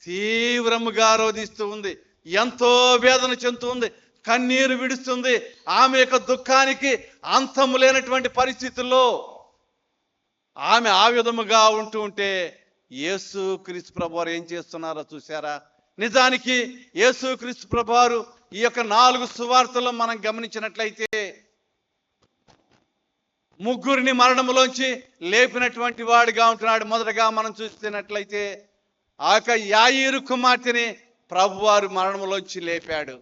తీవ్రముగా రోధిస్తూ ఉంది. ఎంతో వేదన చెందుతుంది, కన్నీరు విడుస్తుంది. ఆమె యొక్క దుఃఖానికి అంతము లేనటువంటి పరిస్థితుల్లో ఆమె ఆ విధముగా ఉంటే యేసు క్రీస్తు ప్రభువారు ఏం చేస్తున్నారో చూసారా? నిజానికి యేసు క్రీస్తు ప్రభువారు ఈ యొక్క 4 సువార్తల్లో మనం గమనించినట్లయితే ముగ్గురిని మరణములోంచి లేపినటువంటి వాడిగా ఉంటున్నాడు. మొదటగా మనం చూస్తున్నట్లయితే ఆ యొక్క యాయీరు కుమార్తెని ప్రభువారు మరణములోంచి లేపాడు.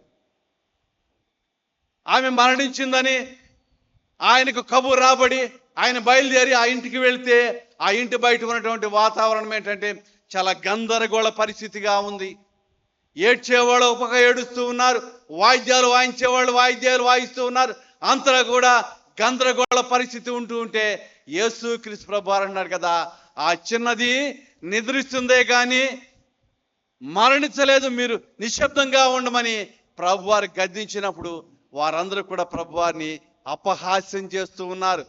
ఆమె మరణించిందని ఆయనకు కబురు రాబడి ఆయన బయలుదేరి ఆ ఇంటికి వెళ్తే ఆ ఇంటి బయట ఉన్నటువంటి వాతావరణం ఏంటంటే చాలా గందరగోళ పరిస్థితిగా ఉంది. ఏడ్చేవాళ్ళు ఒక పక్క ఏడుస్తూ ఉన్నారు, వాయిద్యాలు వాయించేవాళ్ళు వాయిద్యాలు వాయిస్తూ ఉన్నారు. అంతటా కూడా గందరగోళ పరిస్థితి ఉంటే యేసు క్రీస్తు ప్రభువారు అన్నారు కదా, ఆ చిన్నది నిద్రిస్తుందే కానీ మరణించలేదు, మీరు నిశ్శబ్దంగా ఉండమని ప్రభువారు గద్దించినప్పుడు వారందరూ కూడా ప్రభువారిని అపహాస్యం చేస్తూ ఉన్నారు,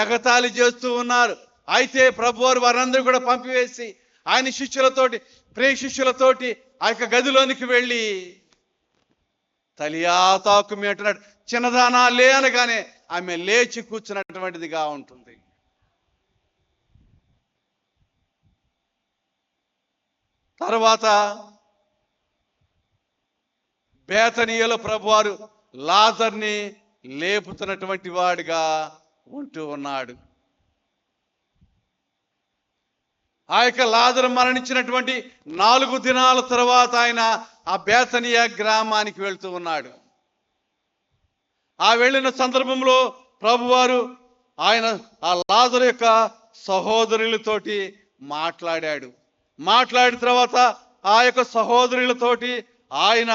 ఎగతాళి చేస్తూ ఉన్నారు. అయితే ప్రభువారు వారందరూ కూడా పంపివేసి ఆయన ప్రియ శిష్యులతోటి ఆ యొక్క గదిలోనికి వెళ్ళి తలియాతాకు అంటున్నాడు. చిన్నదానా లే అనగానే ఆమె లేచి కూర్చున్నటువంటిదిగా ఉంటుంది. తర్వాత బేతనీయలో ప్రభువారు లాజర్ని లేపుతున్నటువంటి వాడిగా ఉంటూ ఉన్నాడు. ఆ యొక్క లాజరు మరణించినటువంటి 4 దినాల తర్వాత ఆయన ఆ బేతనీయ గ్రామానికి వెళ్తూ ఉన్నాడు. ఆ వెళ్ళిన సందర్భంలో ప్రభువారు ఆ లాజరు యొక్క సహోదరులతోటి మాట్లాడిన తర్వాత ఆ యొక్క సహోదరులతోటి ఆయన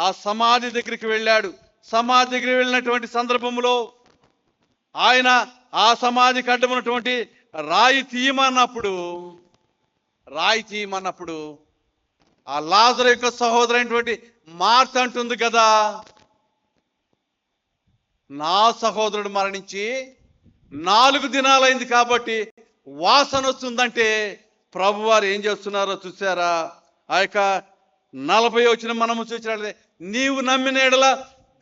ఆ సమాధి దగ్గరికి వెళ్ళాడు. సమాధి దగ్గరికి వెళ్ళినటువంటి సందర్భంలో ఆయన ఆ సమాధికి అడ్డమున్నటువంటి రాయి తీయమన్నప్పుడు ఆ లాజరు యొక్క సహోదరైనటువంటి మార్త అంటుంది కదా, నా సహోదరుడు మరణించి 4 దినాలైంది కాబట్టి వాసన వస్తుందంటే ప్రభువారు ఏం చేస్తున్నారో చూసారా? ఆ యొక్క 40 వచనం మనము చూసినట్లయితే, నీవు నమ్మిన యెడల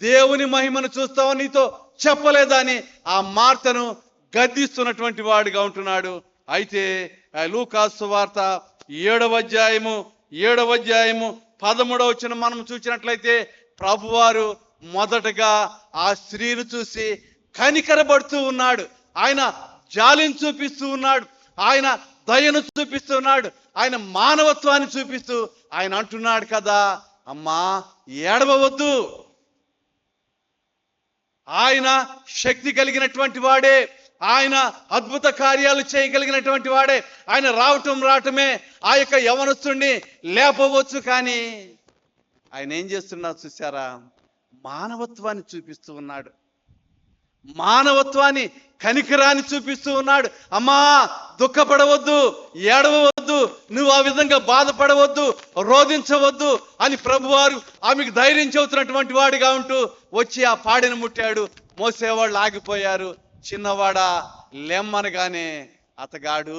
దేవుని మహిమను చూస్తావని నీతో చెప్పలేదా అని ఆ మార్తను గద్దిస్తున్నటువంటి వాడిగా ఉంటున్నాడు. అయితే లూకా సువార్త 7వ అధ్యాయము 13వ వచనం మనం చూసినట్లయితే ప్రభువారు మొదటగా ఆ స్త్రీని చూసి కనికరపడుతూ ఉన్నాడు. ఆయన జాలిని చూపిస్తూ ఉన్నాడు, ఆయన దయను చూపిస్తూ ఉన్నాడు, ఆయన మానవత్వాన్ని చూపిస్తూ ఆయన అంటున్నాడు కదా, అమ్మా ఏడవవద్దు, ఆయన శక్తి కలిగినటువంటి వాడే, ఆయన అద్భుత కార్యాలు చేయగలిగినటువంటి వాడే. ఆయన రావటమే ఆ యొక్క యవనస్తుడిని లేపవచ్చు, కానీ ఆయన ఏం చేస్తున్నారు చూసారా? మానవత్వాన్ని చూపిస్తూ ఉన్నాడు. మానవత్వాన్ని, కనికరాన్ని చూపిస్తూ ఉన్నాడు. అమ్మా, దుఃఖపడవద్దు, ఏడవవద్దు, నువ్వు ఆ విధంగా బాధపడవద్దు, రోధించవద్దు అని ప్రభువారు ఆమెకు ధైర్యం చెబుతున్నటువంటి వాడిగా ఉంటూ వచ్చి ఆ పాడెను ముట్టాడు. మోసేవాళ్ళు ఆగిపోయారు. చిన్నవాడా లెమ్మనగానే అతగాడు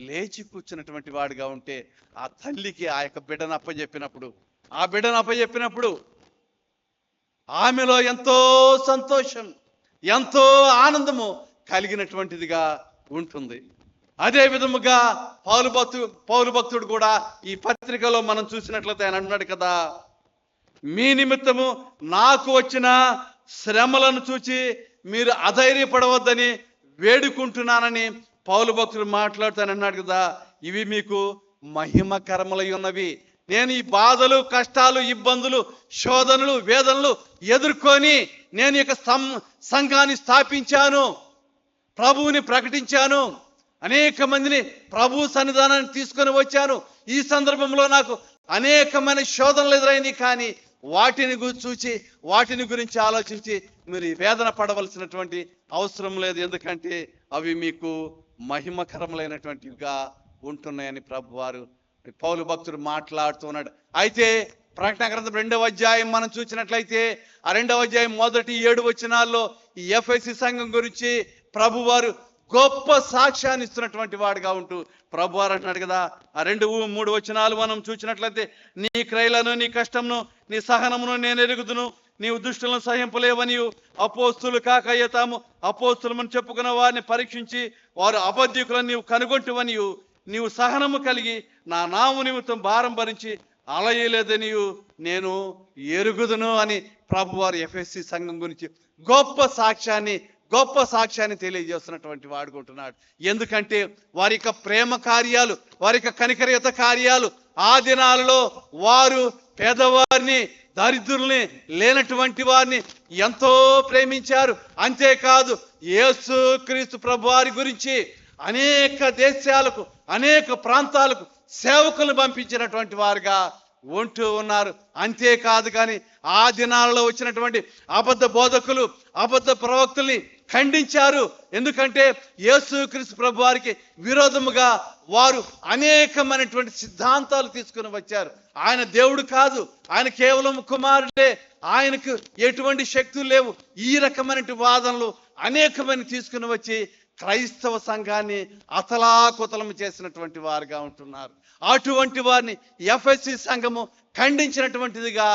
లేచి కూర్చున్నటువంటి వాడిగా ఉంటే ఆ తల్లికి ఆ యొక్క బిడ్డను అప్పచెప్పినప్పుడు ఆమెలో ఎంతో సంతోషం, ఎంతో ఆనందము కలిగినటువంటిదిగా ఉంటుంది. అదే విధముగా పౌలు భక్తుడు కూడా ఈ పత్రికలో మనం చూసినట్లయితే ఆయన అంటున్నాడు కదా, మీ నిమిత్తము నాకు వచ్చిన శ్రమలను చూచి మీరు అధైర్యపడవద్దని వేడుకుంటున్నానని పౌలు భక్తుడు మాట్లాడుతాను అన్నాడు కదా. ఇవి మీకు మహిమకరములై ఉన్నవి. నేను ఈ బాధలు, కష్టాలు, ఇబ్బందులు, శోధనలు, వేదనలు ఎదుర్కొని నేను ఇక సంఘాన్ని స్థాపించాను, ప్రభువుని ప్రకటించాను, అనేక మందిని ప్రభు సన్నిధానాన్ని తీసుకొని వచ్చాను. ఈ సందర్భంలో నాకు అనేకమైన శోధనలు ఎదురైనవి, కానీ వాటిని చూచి వాటిని గురించి ఆలోచించి మీరు వేదన పడవలసినటువంటి అవసరం లేదు, ఎందుకంటే అవి మీకు మహిమకరములైనటువంటివిగా ఉంటున్నాయని ప్రభువారు పౌలు భక్తుడు మాట్లాడుతున్నాడు. అయితే ప్రకటన గ్రంథం 2వ అధ్యాయం మనం చూసినట్లయితే ఆ 2వ అధ్యాయం మొదటి 7 వచనాల్లో ఈ ఎఫెసీ సంఘం గురించి ప్రభువారు గొప్ప సాక్ష్యాన్ని ఇస్తున్నటువంటి వాడుగా ఉంటూ ప్రభువారు అంటున్నాడు కదా. ఆ 2-3 వచనాలు మనం చూసినట్లయితే, నీ క్రియలను, నీ కష్టమును, నీ సహనమును నేను ఎరుగుదును, నీవు దుష్టులను సహింపలేవనియు, అపోస్తులు కాకయ్య తాము అపోస్తులమని చెప్పుకున్న వారిని పరీక్షించి వారు అబద్ధికులను నీవు కనుగొంటువనియు, నీవు సహనము కలిగి నా నామము నిమిత్తం భారం భరించి అలయలేదనియు నేను ఎరుగుదును అని ప్రభువారు ఎఫెసీ సంఘం గురించి గొప్ప సాక్ష్యాన్ని తెలియజేస్తున్నటువంటి వాడుకుంటున్నాడు. ఎందుకంటే వారి యొక్క ప్రేమ కార్యాలు, వారి యొక్క కనికరయుత కార్యాలు, ఆ దినాలలో వారు పేదవారిని, దరిద్రుల్ని, లేనటువంటి వారిని ఎంతో ప్రేమించారు. అంతేకాదు యేసు క్రీస్తు ప్రభువారి గురించి అనేక దేశాలకు, అనేక ప్రాంతాలకు సేవకులను పంపించినటువంటి వారుగా ఉంటూ ఉన్నారు. అంతేకాదు కానీ ఆ దినాలలో వచ్చినటువంటి అబద్ధ బోధకులు, అబద్ధ ప్రవక్తల్ని ఖండించారు. ఎందుకంటే యేసుక్రీస్తు ప్రభువారికి విరోధముగా వారు అనేకమైనటువంటి సిద్ధాంతాలు తీసుకుని వచ్చారు. ఆయన దేవుడు కాదు, ఆయన కేవలం కుమారుడే, ఆయనకు ఎటువంటి శక్తులు లేవు, ఈ రకమైన వాదనలు అనేకమైన తీసుకుని వచ్చి క్రైస్తవ సంఘాన్ని అతలాకుతలం చేసినటువంటి వారుగా ఉంటున్నారు. అటువంటి వారిని ఎఫెసీ సంఘము ఖండించినటువంటిదిగా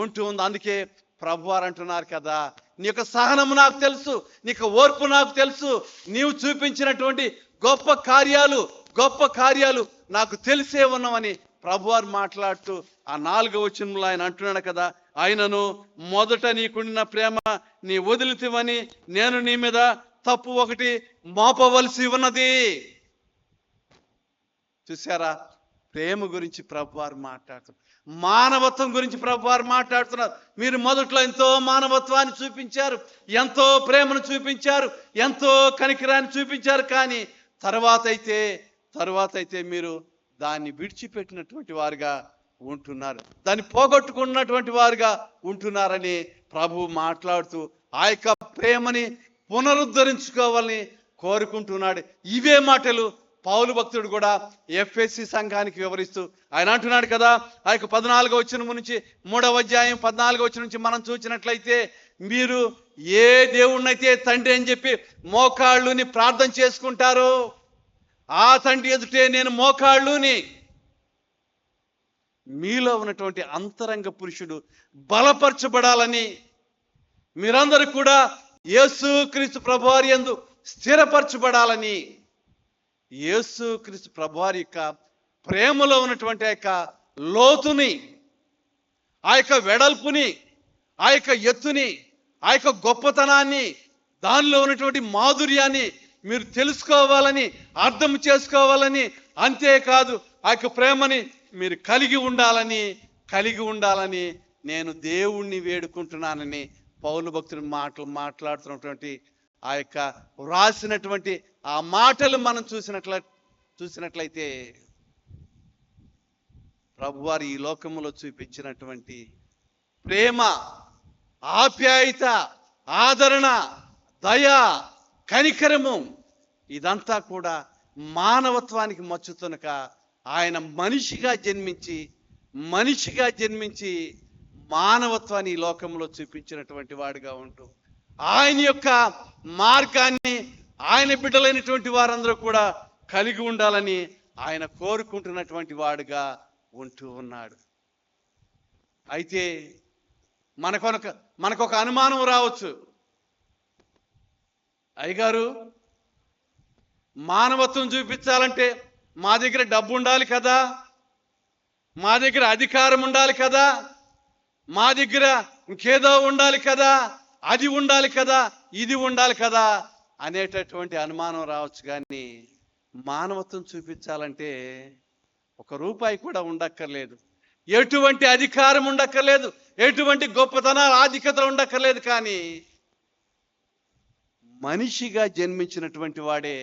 ఉంటూ ఉంది. అందుకే ప్రభువారు అంటున్నారు కదా, నీ యొక్క సహనము నాకు తెలుసు, నీకు ఓర్పు నాకు తెలుసు, నీవు చూపించినటువంటి గొప్ప కార్యాలు నాకు తెలిసే ఉన్నామని ప్రభువారు మాట్లాడుతూ ఆ 4వ వచనంలో ఆయన అంటున్నాడు కదా, ఆయనను మొదట నీకుండిన ప్రేమ నీ వదిలితివని నేను నీ మీద తప్పు ఒకటి మోపవలసి ఉన్నది. చూసారా, ప్రేమ గురించి ప్రభువారు మాట్లాడుతున్నారు, మానవత్వం గురించి ప్రభువారు మాట్లాడుతున్నారు. మీరు మొదట్లో ఎంతో మానవత్వాన్ని చూపించారు, ఎంతో ప్రేమను చూపించారు, ఎంతో కనికరాన్ని చూపించారు, కానీ తర్వాత అయితే మీరు దాన్ని విడిచిపెట్టినటువంటి వారుగా ఉంటున్నారు, దాన్ని పోగొట్టుకున్నటువంటి వారుగా ఉంటున్నారని ప్రభువు మాట్లాడుతూ ఆ యొక్క ప్రేమని పునరుద్ధరించుకోవాలని కోరుకుంటున్నాడు. ఇవే మాటలు పౌలు భక్తుడు కూడా ఎఫెసీ సంఘానికి వివరిస్తూ ఆయన అంటున్నాడు కదా. ఆ యొక్క 14వ వచనం నుంచి 3వ అధ్యాయం 14వ వచనం నుంచి మనం చూసినట్లయితే, మీరు ఏ దేవుణ్ణైతే తండ్రి అని చెప్పి మోకాళ్ళుని ప్రార్థన చేసుకుంటారో ఆ తండ్రి ఎదుటే నేను మోకాళ్ళుని, మీలో ఉన్నటువంటి అంతరంగ పురుషుడు బలపరచబడాలని, మీరందరూ కూడా యేసుక్రీస్తు ప్రభువారి యందు స్థిరపరచబడాలని, యేసుక్రీస్తు ప్రభువారి యొక్క ప్రేమలో ఉన్నటువంటి ఆ యొక్క లోతుని, ఆ యొక్క వెడల్పుని, ఆ యొక్క ఎత్తుని, ఆ యొక్క గొప్పతనాన్ని, దానిలో ఉన్నటువంటి మాధుర్యాన్ని మీరు తెలుసుకోవాలని, అర్థం చేసుకోవాలని, అంతేకాదు ఆ యొక్క ప్రేమని మీరు కలిగి ఉండాలని నేను దేవుణ్ణి వేడుకుంటున్నానని పౌలు భక్తుడు మాట్లాడుతున్నటువంటి ఆ యొక్క వ్రాసినటువంటి ఆ మాటలు మనం చూసినట్లయితే ప్రభువారు ఈ లోకములో చూపించినటువంటి ప్రేమ, ఆప్యాయత, ఆదరణ, దయ, కనికరము ఇదంతా కూడా మానవత్వానికి మచ్చుతునక ఆయన మనిషిగా జన్మించి మానవత్వాన్ని ఈ లోకంలో చూపించినటువంటి వాడుగా ఉంటూ ఆయన యొక్క మార్గాన్ని ఆయన బిడ్డలైనటువంటి వారందరూ కూడా కలిగి ఉండాలని ఆయన కోరుకుంటున్నటువంటి వాడుగా ఉంటూ ఉన్నాడు. అయితే మనకొక అనుమానం రావచ్చు, అయ్యగారు మానవత్వం చూపించాలంటే మా దగ్గర డబ్బు ఉండాలి కదా, మా దగ్గర అధికారం ఉండాలి కదా, మా దగ్గర ఇంకేదో ఉండాలి కదా, అది ఉండాలి కదా, ఇది ఉండాలి కదా అనేటటువంటి అనుమానం రావచ్చు. కానీ మానవత్వం చూపించాలంటే ₹1 కూడా ఉండక్కర్లేదు, ఎటువంటి అధికారం ఉండక్కర్లేదు, ఎటువంటి గొప్పతనాలు ఆధిక్యతలు ఉండక్కర్లేదు. కానీ మనిషిగా జన్మించినటువంటి వాడే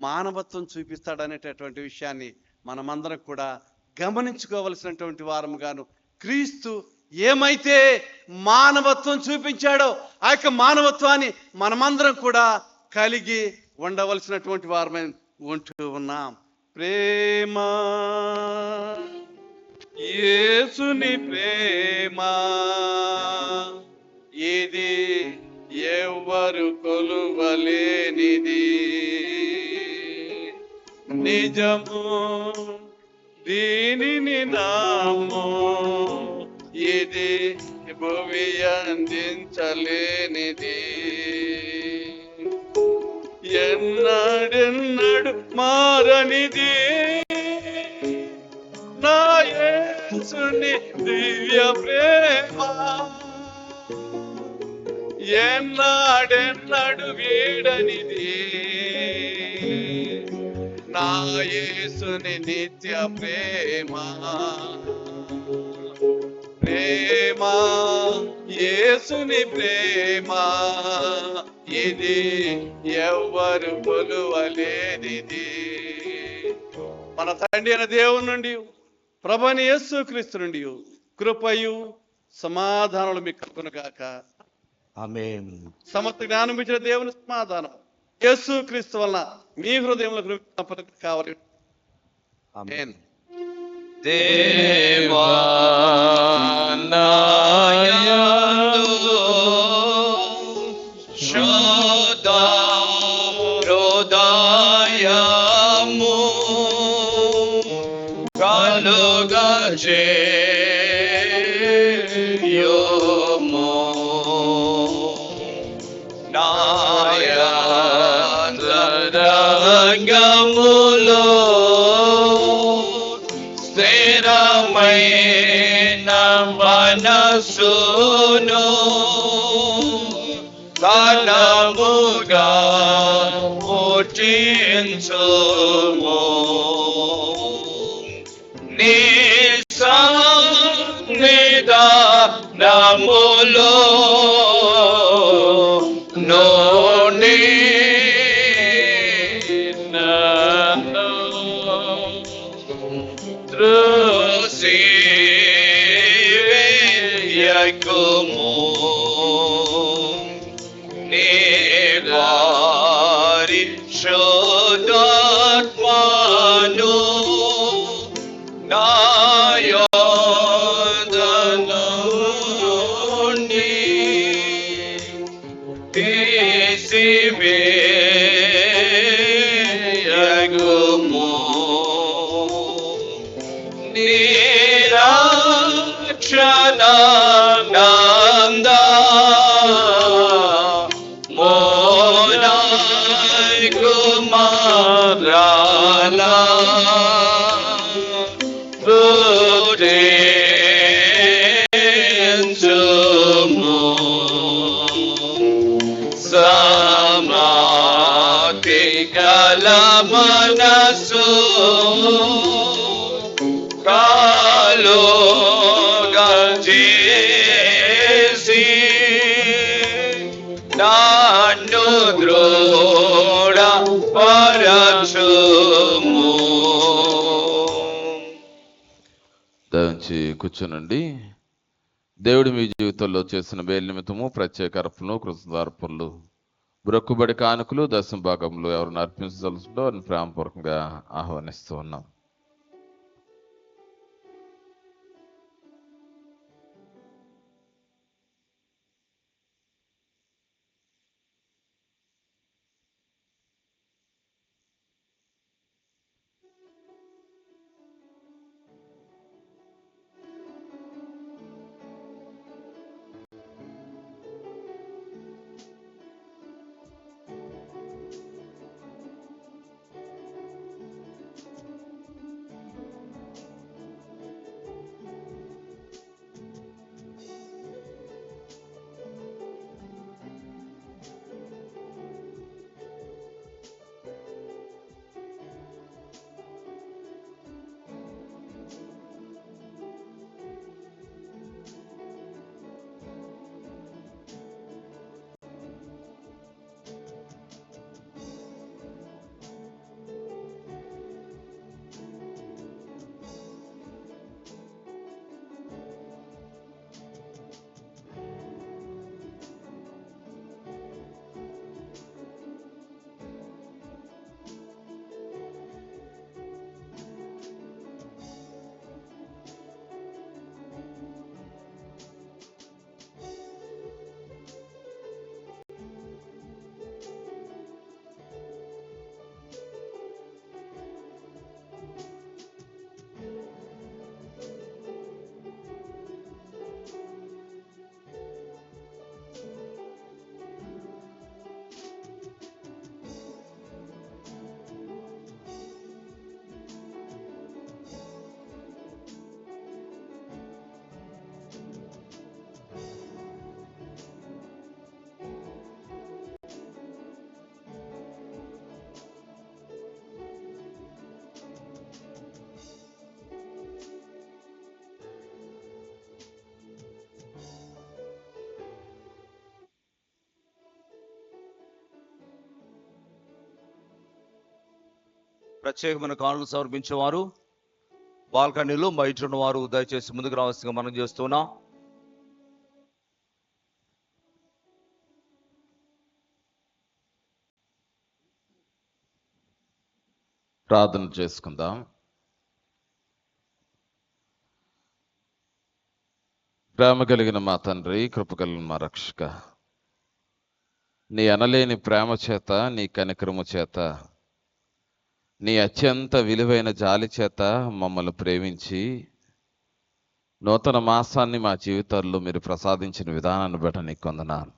మానవత్వం చూపిస్తాడనేటటువంటి విషయాన్ని మనమందరం కూడా గమనించుకోవలసినటువంటి వారముగాను, క్రీస్తు ఏమైతే మానవత్వం చూపించాడో ఆ యొక్క మానవత్వాన్ని మనమందరం కూడా కలిగి ఉండవలసినటువంటి వారమే ఉంటూ ఉన్నాం. ప్రేమ, యేసుని ప్రేమ ఇది ఎవ్వరు కొలువలేనిది, నిజము దీనిని నాము ఇది భువి అందించలేనిది, ఎన్నడెన్నడు మారనిది నా యేసుని దివ్య ప్రేమ, ఎన్నడెన్నడు వీడనిది నా యేసుని నిత్య ప్రేమ. ప్రేమ, యేసుని ప్రేమ ఇది ఎవ్వరు కొలువలేనిది. మన తండ్రి అయిన దేవుని నుండి, ప్రభువైన యేసుక్రీస్తు నుండి కృపయు సమాధానాలు మీకు కలుగునుగాక. ఆమేన్. సమస్త జ్ఞానం ఇచ్చిన దేవుని సమాధానం యేసుక్రీస్తు వలన మీ హృదయంలో కావాలి. ఆమేన్. దేవా నా యందు శుద్ధ హృదయము కలుగజేయుము, నా యంతరంగములో స్థిరమైన మనసును ఘనముగా పుట్టించుము, నీ సన్నిధానములో నోని త్రోసివేయకుము, నీవారి శుద్ధాత్మను నా యోధ నుండి తీసివేయకుము, నిరక్షణానంద మోనాయ్ కుమారాలా పుట్టించుము, సమాధి గల మనసు కలుగజేసి నన్ను దృఢపరచుము. దయచి కూర్చోనండి. దేవుడు మీ జీవితంలో చేసిన మేలు నిమిత్తము ప్రత్యేక అర్పణలు, కృతజ్ఞతార్పణలు, బ్రొక్కుబడి కానుకలు, దశమ భాగంలో ఎవరిని అర్పించదలుచుందో అని ప్రేమపూర్వకంగా ఆహ్వానిస్తూ ఉన్నాం. ప్రత్యేకమైన కానుకలు సమర్పించేవారు బాల్కనీలో బయట ఉన్నవారు దయచేసి ముందుకు రావాల్సిందిగా మనం చేస్తున్నాం. ప్రార్థన చేసుకుందాం. ప్రేమ కలిగిన మా తండ్రి, కృప కలిగిన మా రక్షక, నీ అనలేని ప్రేమ చేత, నీ కనికరము చేత, నీ అత్యంత విలువైన జాలి చేత మమ్మల్ని ప్రేమించి నూతన మాసాన్ని మా జీవితాల్లో మీరు ప్రసాదించిన విధానాన్ని బట్టి నీకు వందనాలు.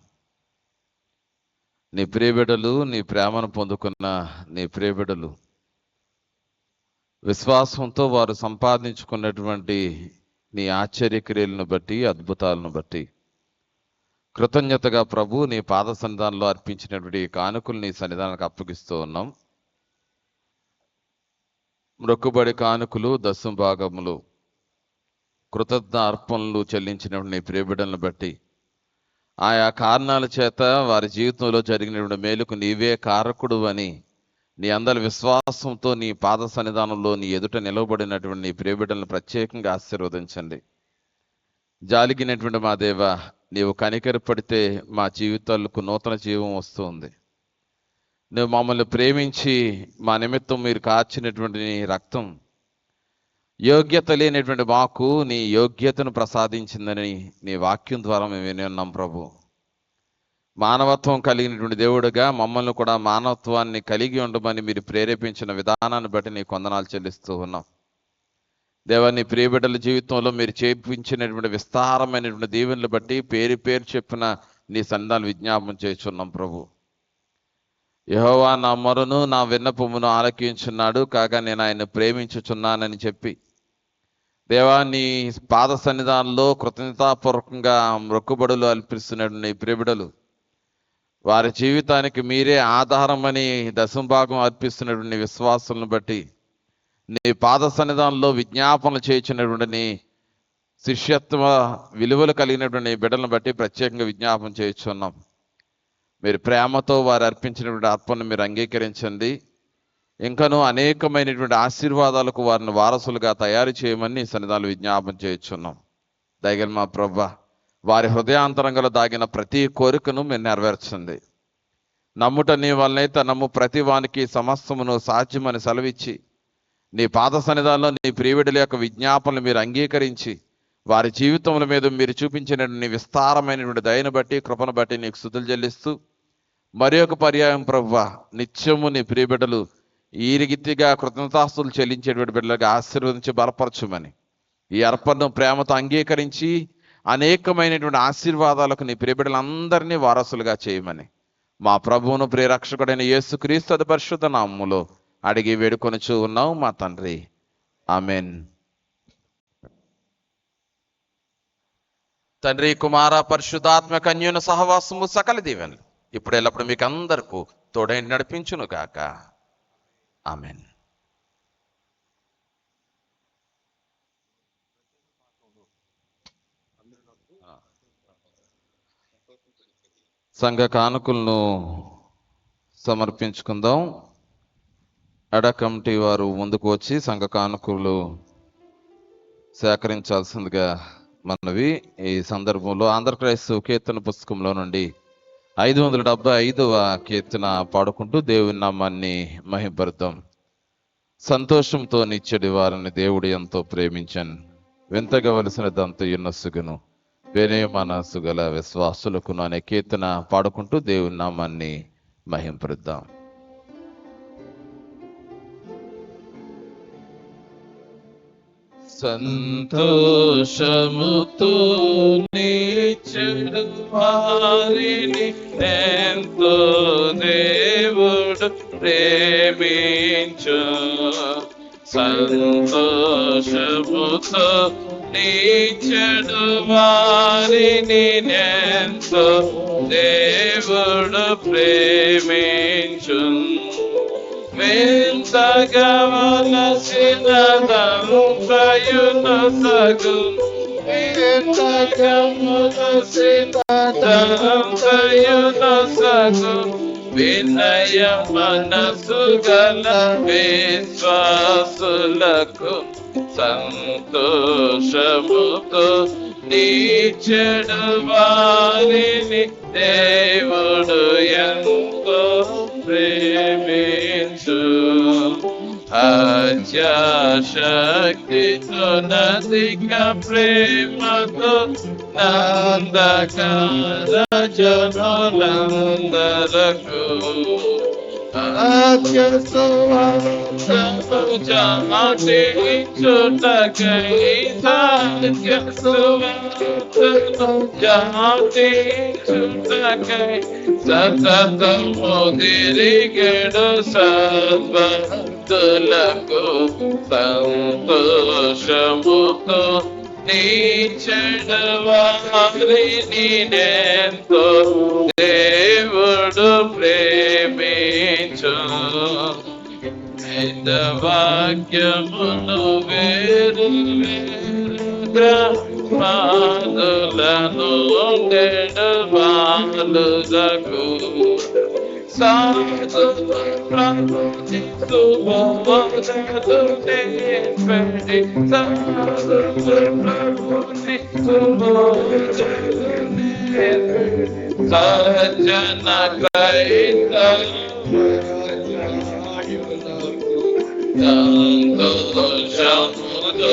నీ ప్రియబిడ్డలు, నీ ప్రేమను పొందుకున్న నీ ప్రియబిడ్డలు విశ్వాసంతో వారు సంపాదించుకున్నటువంటి నీ ఆశ్చర్యక్రియలను బట్టి, అద్భుతాలను బట్టి కృతజ్ఞతగా ప్రభు నీ పాద సన్నిధానంలో అర్పించినటువంటి కానుకలు నీ సన్నిధానానికి అప్పగిస్తూ ఉన్నాం. మొక్కుబడి కానుకలు, దశమ భాగములు, కృతజ్ఞ అర్పణలు చెల్లించినటువంటి నీ ప్రియబిడ్డలను బట్టి ఆయా కారణాల చేత వారి జీవితంలో జరిగినటువంటి మేలుకు నీవే కారకుడు అని నీ అందరి విశ్వాసంతో నీ పాద సన్నిధానంలో నీ ఎదుట నిలవబడినటువంటి నీ ప్రియబిడ్డలను ప్రత్యేకంగా ఆశీర్వదించండి. జాలిగినటువంటి మా దేవ, నీవు కనికరపడితే మా జీవితాలకు నూతన జీవం వస్తుంది. నువ్వు మమ్మల్ని ప్రేమించి మా నిమిత్తం మీరు కార్చినటువంటి నీ రక్తం యోగ్యత లేనటువంటి మాకు నీ యోగ్యతను ప్రసాదించిందని నీ వాక్యం ద్వారా మేము విని ఉన్నాం ప్రభు. మానవత్వం కలిగినటువంటి దేవుడుగా మమ్మల్ని కూడా మానవత్వాన్ని కలిగి ఉండమని మీరు ప్రేరేపించిన విధానాన్ని బట్టి నీ వందనాలు చెల్లిస్తూ ఉన్నాం. దేవా, నీ ప్రియబిడ్డల జీవితంలో మీరు చేయించినటువంటి విస్తారమైనటువంటి దీవెనలు బట్టి పేరు పేరు చెప్పిన నీ సన్నిధానాలు విజ్ఞాపనం చేస్తున్నాం ప్రభు. యెహోవా నా మొరను, నా విన్నపమును ఆలకించున్నాడు, కాగా నేను ఆయన ప్రేమించుచున్నానని చెప్పి దేవా నీ పాద సన్నిధానంలో కృతజ్ఞతాపూర్వకంగా మొక్కుబడులు అర్పిస్తున్నటువంటి నీ ప్రియబిడ్డలు వారి జీవితానికి మీరే ఆధారమని దశమ భాగం అర్పిస్తున్నటువంటి విశ్వాసాలను బట్టి నీ పాద సన్నిధానంలో విజ్ఞాపనలు చేయించినటువంటి నీ శిష్యత్వ విలువలు కలిగినటువంటి బిడ్డలను బట్టి ప్రత్యేకంగా విజ్ఞాపన చేయించున్నాం. మీరు ప్రేమతో వారు అర్పించినటువంటి అర్పణను మీరు అంగీకరించండి. ఇంకనూ అనేకమైనటువంటి ఆశీర్వాదాలకు వారిని వారసులుగా తయారు చేయమని సన్నిధానాలు విజ్ఞాపన చేయించున్నాం. దయగల మా ప్రభువా, వారి హృదయాంతరంగంలో దాగిన ప్రతి కోరికను మీరు నెరవేర్చండి. నమ్ముట నీ వలనైతే నమ్ము ప్రతి వానికి సమస్తమును సాధ్యమని సెలవిచ్చి, నీ పాద సన్నిధానంలో నీ ప్రియవిడుల యొక్క విజ్ఞాపనలు మీరు అంగీకరించి, వారి జీవితముల మీద మీరు చూపించిన నీ విస్తారమైనటువంటి దయను బట్టి, కృపను బట్టి నీకు స్తుతులు చెల్లిస్తూ, మరి ఒక పర్యాయం ప్రభువా, నిత్యము నీ ప్రియబిడ్డలు ఈ రీతిగా కృతజ్ఞతాస్తులు చెల్లించేటువంటి బిడ్డలుగా ఆశీర్వదించి బలపరచుమని, ఈ అర్పణను ప్రేమతో అంగీకరించి అనేకమైనటువంటి ఆశీర్వాదాలకు నీ ప్రియబిడ్డలందరినీ వారసులుగా చేయమని మా ప్రభువును ప్రియరక్షకుడైన యేసుక్రీస్తు అతి పరిశుద్ధ నామములో అడిగి వేడుకొనుచూ ఉన్నాం మా తండ్రి. ఆమెన్. తండ్రి, కుమార, పరిశుద్ధాత్మక అన్యోన్య సహవాసము సకల దీవెనలు ఇప్పుడు ఎల్లప్పుడు మీకు అందరికీ తోడై నడిపించును గాక. ఆమెన్. సంఘ కానుకలను సమర్పించుకుందాం. ఎడ కమిటీ వారు ముందుకు వచ్చి సంఘ కానుకలు సేకరించాల్సిందిగా మనవి. ఈ సందర్భంలో ఆంధ్రక్రైస్తవ కీర్తన పుస్తకంలో నుండి 575వ కీర్తన పాడుకుంటూ దేవుని నామాన్ని మహింపరుద్దాం. సంతోషంతో నిచ్చడి వారిని దేవుడు ఎంతో ప్రేమించను, వింతగవలసినదంతా యున్నసుగును వేరే మనసు గల విశ్వాసులకు అనే కీర్తన పాడుకుంటూ దేవుని నామాన్ని మహింపరుద్దాం. సంతోషముతో నిచ్చడు వారిని ఎంతో దేవుడు ప్రేమించు, సంతోషముతో నిచ్చడు వారిని ఎంతో దేవుడు ప్రేమించు, వింతగవలసినదంతయునొసగు, వింతగవలసినదంతయునొసగు వినయ మనసు గల విశ్వాసులకు, సంతోషముతో నిచ్చడు వారిని దేవుడు ఎంతో ప్రేమించు, అత్యాశక్తితో నదిక ప్రేమతో నందకార జనులందరకు, అత్యసువార్తను చాటించుటకై, సత్యసువార్తను చాటించుటకై సతతము తిరిగెడు సద్భక్తులకు, సంతోషముతో నిచ్చడు వారిని ఎంతో దేవుడు ప్రేమించు, వాక్యమును వేరు గ్రహమాదులను గెడవాలుదకు, సాధు ప్రబోధిస్తు బోధలు నేర్పడి, సాధు ప్రబోధిస్తు బోధలు నేర్పడి, సజ్జన కైతలు సంతోషముతో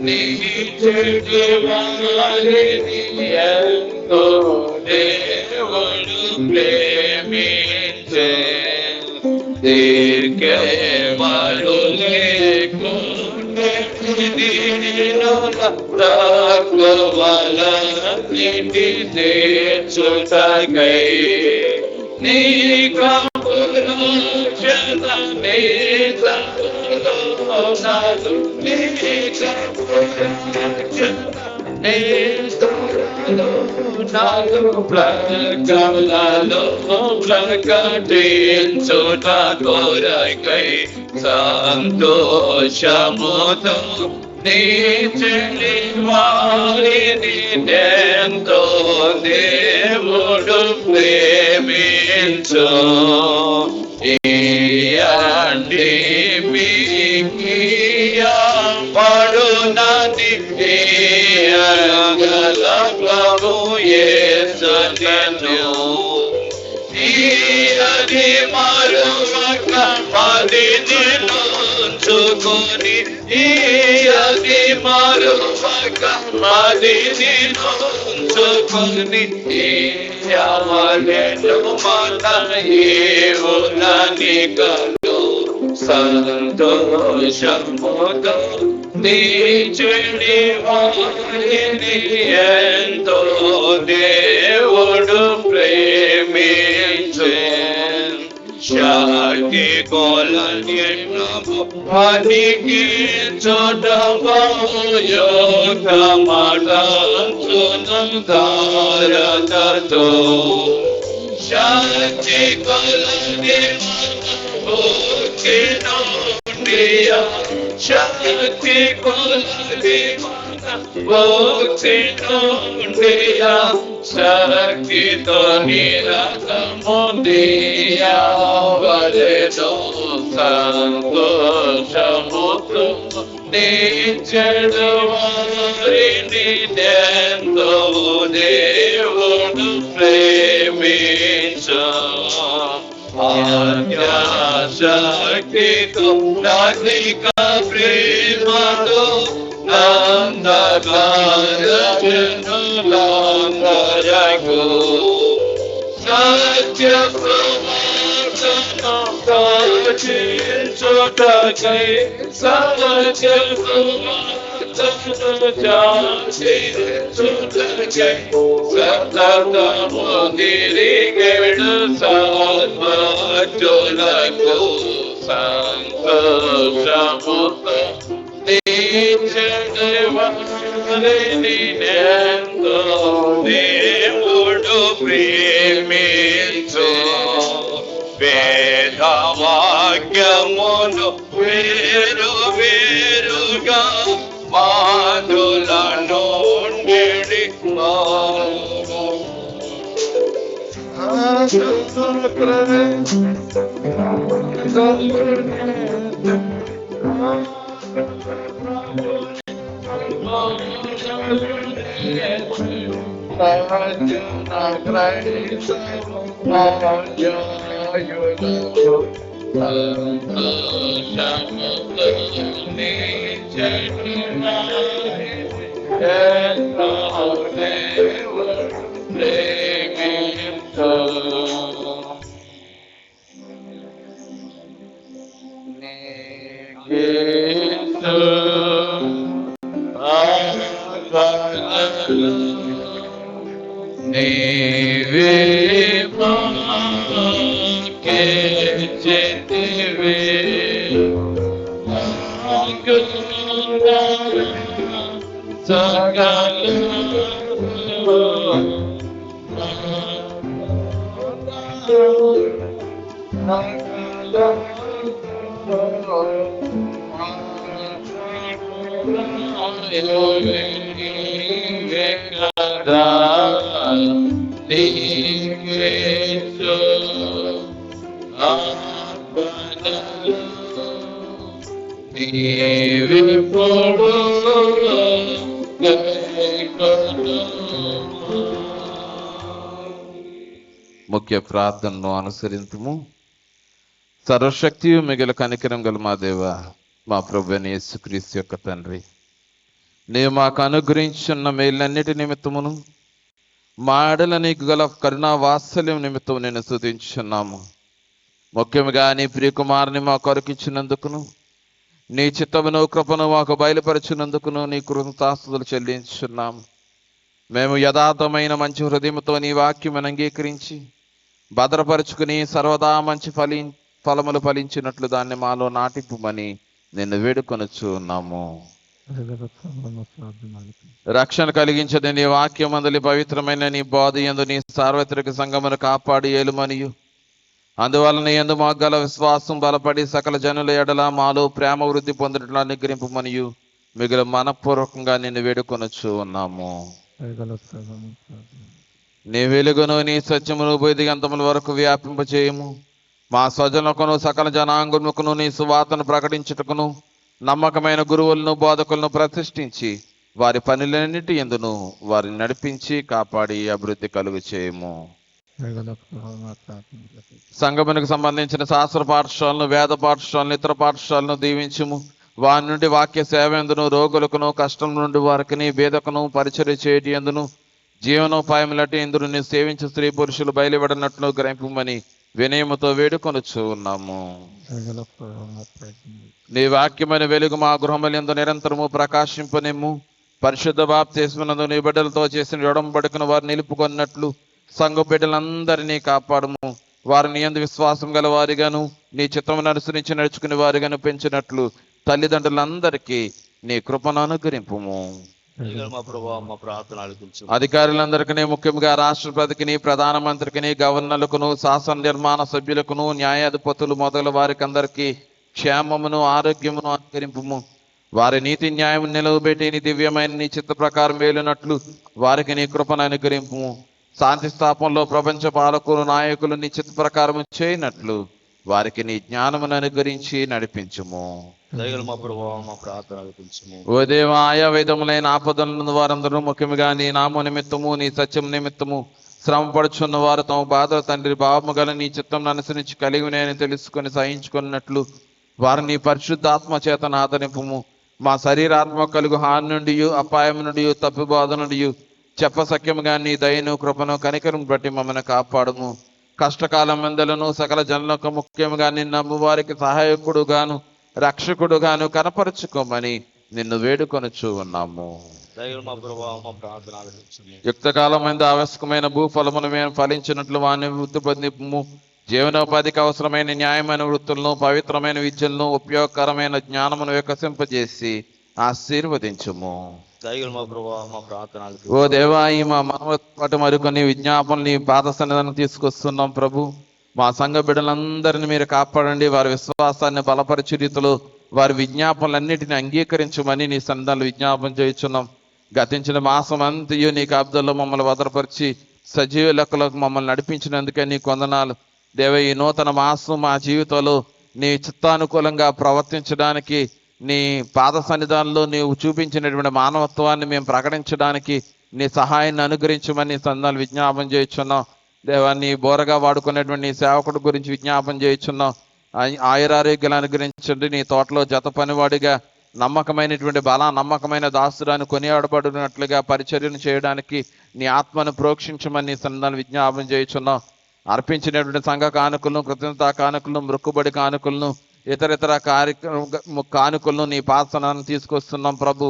నిచ్చడు వారిని ఎంతో దేవుడు ప్రేమించే, దీర్ఘమలు లేకుండా తక్కువలన్నిటి తీర్చుటకై, నీ కపురోక్షణ నేతలు, నీ కపురోక్షణ నేతలు నాలుగు ప్రకటనలలో ప్రకటించుట కొరకై, సంతోషముతో నిచ్చడి వారిని ఎంతో దేవుడు ప్రేమించు, ఇయండి మీకియ పడునని సగల ప్రభు యేసును తీయని మరువక మదిని నుంచుకొని తీయని మరువక మదిని నుంచుకొని తీయవలెను మన ఏవులని కలు సంతోషముతో నీచుని వారిని ఎంతో దేవుడు ప్రేమించే శాంతి కొలను పనికి చోటమాటతో శాంతి కొలని శక్తి కొలది భక్తియా శక్తితో నిరకముదియవలెను సంతోషముతో చెడు వారిని ఎంతో దేవుడు ప్రేమించు శక్తితో నాదిక ప్రేమతో నందగారజనులందరకు సత్య ప్రవర్తనకై సత్య సతతము తిరిగెడు సద్భక్తులకు సంతోషముతో ఎంతో దేవుడు ప్రేమించు వేదవాక్యమును వేరు వేరుగా మాధులను ముఖ్య ప్రార్థనను అనుసరింతుము. సర్వశక్తియు మిగిలిన కనికరం గల మా దేవ, మా ప్రభువైన యేసుక్రీస్తు యొక్క తండ్రి, నీవు మాకు అనుగ్రహించున్న మేలన్నిటి నిమిత్తమును మా ఎడల నీకు గల కరుణా వాత్సల్యం నిమిత్తం నేను స్తుతించుచున్నాము. ముఖ్యంగా నీ ప్రియకుమారుని మా కొరకిచ్చినందుకును, నీ చిత్తమును కృపను మాకు బయలుపరచినందుకును నీ కృతజ్ఞతాస్తుతులు చెల్లించుచున్నాము. మేము యథార్థమైన మంచి హృదయంతో నీ వాక్యమును అంగీకరించి భద్రపరుచుకుని సర్వదా మంచి ఫలములు ఫలించినట్లు దాన్ని మాలో నాటింపుమని నిన్ను వేడుకొనుచు ఉన్నాము. రక్షణ కలిగించని నీ వాక్యమందలి పవిత్రమైన నీ బోధ యందు నీ సార్వత్రిక సంఘమును కాపాడి ఏలుమనియు, అందువలన యందు మాకు గల విశ్వాసం బలపడి సకల జనుల ఎడల మాలో ప్రేమ వృద్ధి పొందటం అనుగ్రహింపమనియు మిగిలిన మనపూర్వకంగా నిన్ను వేడుకొనుచు ఉన్నాము. నీ వెలుగును నీ సత్యమును బోధిగంతముల వరకు వ్యాపింపచేయము. మా స్వజనులకును సకల జనాంగముకును నీ సువార్తను ప్రకటించుటకును నమ్మకమైన గురువులను బోధకులను ప్రతిష్ఠించి వారి పనులన్నిటి యందును వారిని నడిపించి కాపాడి అభివృద్ధి కలుగు చేయము. సంఘమునకు సంబంధించిన శాస్త్ర పాఠశాలను, వేద పాఠశాలను, ఇతర పాఠశాలను దీవించుము. వారి నుండి వాక్య సేవ ఎందును, రోగులకును, కష్టం నుండి వారికి, బేదకును పరిచర్య చేయటి ఎందును, జీవనోపాయములటి ఎందును నీ సేవించే స్త్రీ పురుషులు బయలువెడనట్లు గ్రహింపమని వినయముతో వేడుకొనుచు ఉన్నాము. నీ వాక్యమైన వెలుగు మా గృహములందు నిరంతరము ప్రకాశింపనిమ్ము. పరిశుద్ధ బాప్తిస్మనందు నీ బిడ్డలతో చేసిన ఒడంబడికను వారు నిలుపుకొన్నట్లు సంఘ బిడ్డలందరినీ కాపాడము. వారిని యందు విశ్వాసం గల వారిగాను, నీ చిత్తమును అనుసరించి నడుచుకునే వారిగాను పెంచినట్లు తల్లిదండ్రులందరికీ నీ కృపను అనుగ్రహింపుము. అధికారులందరికీ, ముఖ్యంగా రాష్ట్రపతికి, ప్రధానమంత్రికి, గవర్నర్లకును, శాసన నిర్మాణ సభ్యులకును, న్యాయాధిపతులు మొదలు వారికి అందరికీ క్షేమమును ఆరోగ్యమును అనుగ్రహింపుము. వారి నీతి న్యాయం నిలవబెట్టి నీ దివ్యమైన నీ చిత్త ప్రకారం వేలునట్లు వారికి నీ కృపను అనుగ్రహింపుము. శాంతి స్థాపనలో ప్రపంచ పాలకులు, నాయకులు నీ చిత్త ప్రకారం చేయనట్లు వారికి నీ జ్ఞానమును అనుగ్రహించి నడిపించుము. ఓ దేవా, ఆయా విధములైన ఆపదలను వారందరూ, ముఖ్యంగా నీ నామ నిమిత్తము, నీ సత్యం నిమిత్తము శ్రమపడుచున్న వారు తమ బాధలు తండ్రి భావము గల నీ చిత్తం అనుసరించి కలిగి నేను తెలుసుకొని సహించుకున్నట్లు వారిని నీ పరిశుద్ధాత్మ చేతను ఆదరింపుము. మా శరీరాత్మ కలుగు హాని నుండి, అపాయం నుండి, తప్పుబాధ నుండి చెప్పసఖ్యముగా నీ దయను, కృపను, కనికరం బట్టి మమ్మల్ని కాపాడుము. కష్టకాలం మందలను సకల జనులకు, ముఖ్యంగా నిన్ను నమ్ము వారికి సహాయకుడుగాను రక్షకుడుగాను కనపరుచుకోమని నిన్ను వేడుకొనుచు ఉన్నాము. యుక్తకాలమైన ఆవశ్యకమైన భూఫలమును మేము ఫలించినట్లు వారిని వృద్ధి పొందిము. జీవనోపాధికి అవసరమైన న్యాయమైన వృత్తులను, పవిత్రమైన విద్యలను, ఉపయోగకరమైన జ్ఞానమును వికసింపజేసి ఆశీర్వదించుము. ఓ దేవా, ఈ మా మనవటి మరికొన్ని విజ్ఞాపనలు నీ పాద సన్నిధానం తీసుకొస్తున్నాం ప్రభు. మా సంఘ బిడ్డలందరినీ మీరు కాపాడండి. వారి విశ్వాసాన్ని బలపరిచే రీతిలో వారి విజ్ఞాపనలన్నిటిని అంగీకరించమని నీ సన్నిధానంలో విజ్ఞాపన చేయుచున్నాం. గతించిన మాసం అంతయు నీ కాపుదల్లో మమ్మల్ని భద్రపరిచి సజీవ లెక్కలకు మమ్మల్ని నడిపించినందుకే నీ వందనాలు. దేవ, ఈ నూతన మాసం మా జీవితంలో నీ చిత్తానుకూలంగా ప్రవర్తించడానికి, నీ పాద సన్నిధానంలో నీవు చూపించినటువంటి మానవత్వాన్ని మేము ప్రకటించడానికి నీ సహాయాన్ని అనుగ్రహించమని సందాలు విజ్ఞాపన చేయుచున్నాం. దేవా, నీ బోరగా వాడుకునేటువంటి నీ సేవకుడి గురించి విజ్ఞాపన చేయుచున్నాం. ఆయురారోగ్యాలు అనుగ్రహించండి. నీ తోటలో జత పనివాడిగా నమ్మకమైనటువంటి నమ్మకమైన దాసురాన్ని కొనియాడబడినట్లుగా పరిచర్యను చేయడానికి నీ ఆత్మను ప్రోక్షించమని సందాలు విజ్ఞాపన చేయుచున్నాం. అర్పించినటువంటి సంఘ కానుకలను, కృతజ్ఞతా కానుకలను, మృక్కుబడి కానుకలను, ఇతర కానుకలను నీ పాద సన్నిధానం తీసుకొస్తున్నాం ప్రభు.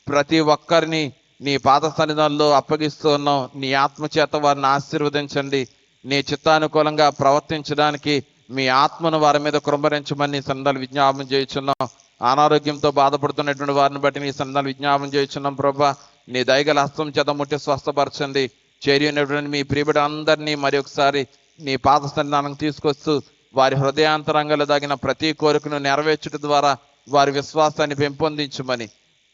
ప్రతి ఒక్కరిని నీ పాద సన్నిధానంలో అప్పగిస్తూ ఉన్నాం. నీ ఆత్మచేత వారిని ఆశీర్వదించండి. నీ చిత్తానుకూలంగా ప్రవర్తించడానికి మీ ఆత్మను వారి మీద కృంభరించమని సన్నిధానం విజ్ఞాపన చేయుచున్నాం. అనారోగ్యంతో బాధపడుతున్నటువంటి వారిని బట్టి నీ సన్నిధానం విజ్ఞాపన చేయుచున్నాం ప్రభా. నీ దయగల హస్తం చేత ముట్టి స్వస్థపరచండి. చేరినటువంటి మీ ప్రియబిడ అందరినీ మరి ఒకసారి నీ పాద సన్నిధానం తీసుకొస్తూ వారి హృదయాంతరంగంలో తగిన ప్రతి కోరికను నెరవేర్చడం ద్వారా వారి విశ్వాసాన్ని పెంపొందించమని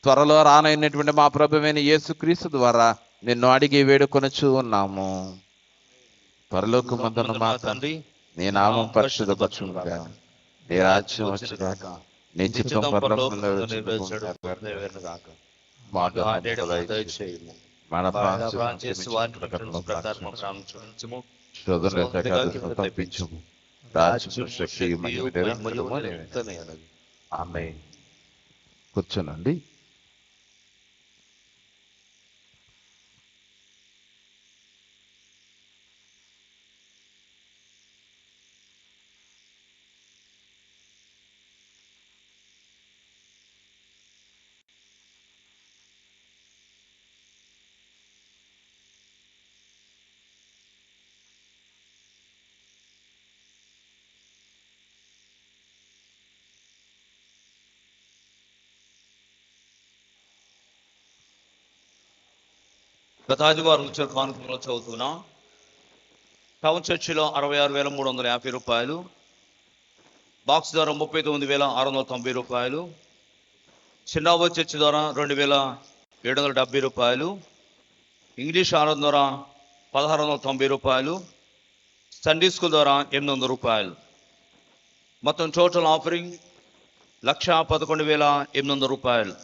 త్వరలో రానైనటువంటి మా ప్రభువైన యేసుక్రీస్తు ద్వారా నిన్ను అడిగి వేడుకొనుచు ఉన్నాము. పరలోకమందున్న మా తండ్రి, నీ నామం పరిశుద్ధపరచుగాక, నీ రాజ్యం వచ్చుగాక, నీ చిత్తం పరలోకమందు నెరవేరుగాక. మన తప్పించుము. ఆమేన్. కూర్చోనండి. గత ఆదివారం వచ్చిన కానుకలో చదువుతున్నాం. టౌన్ చర్చిలో 66,350 రూపాయలు, బాక్స్ ద్వారా 39,690 రూపాయలు, చిన్నాబో చర్చి ద్వారా 2,770 రూపాయలు, ఇంగ్లీష్ ఆరాధన ద్వారా 1,690 రూపాయలు, సండే స్కూల్ ద్వారా 800 రూపాయలు. మొత్తం టోటల్ ఆఫరింగ్ 1,11,800 రూపాయలు.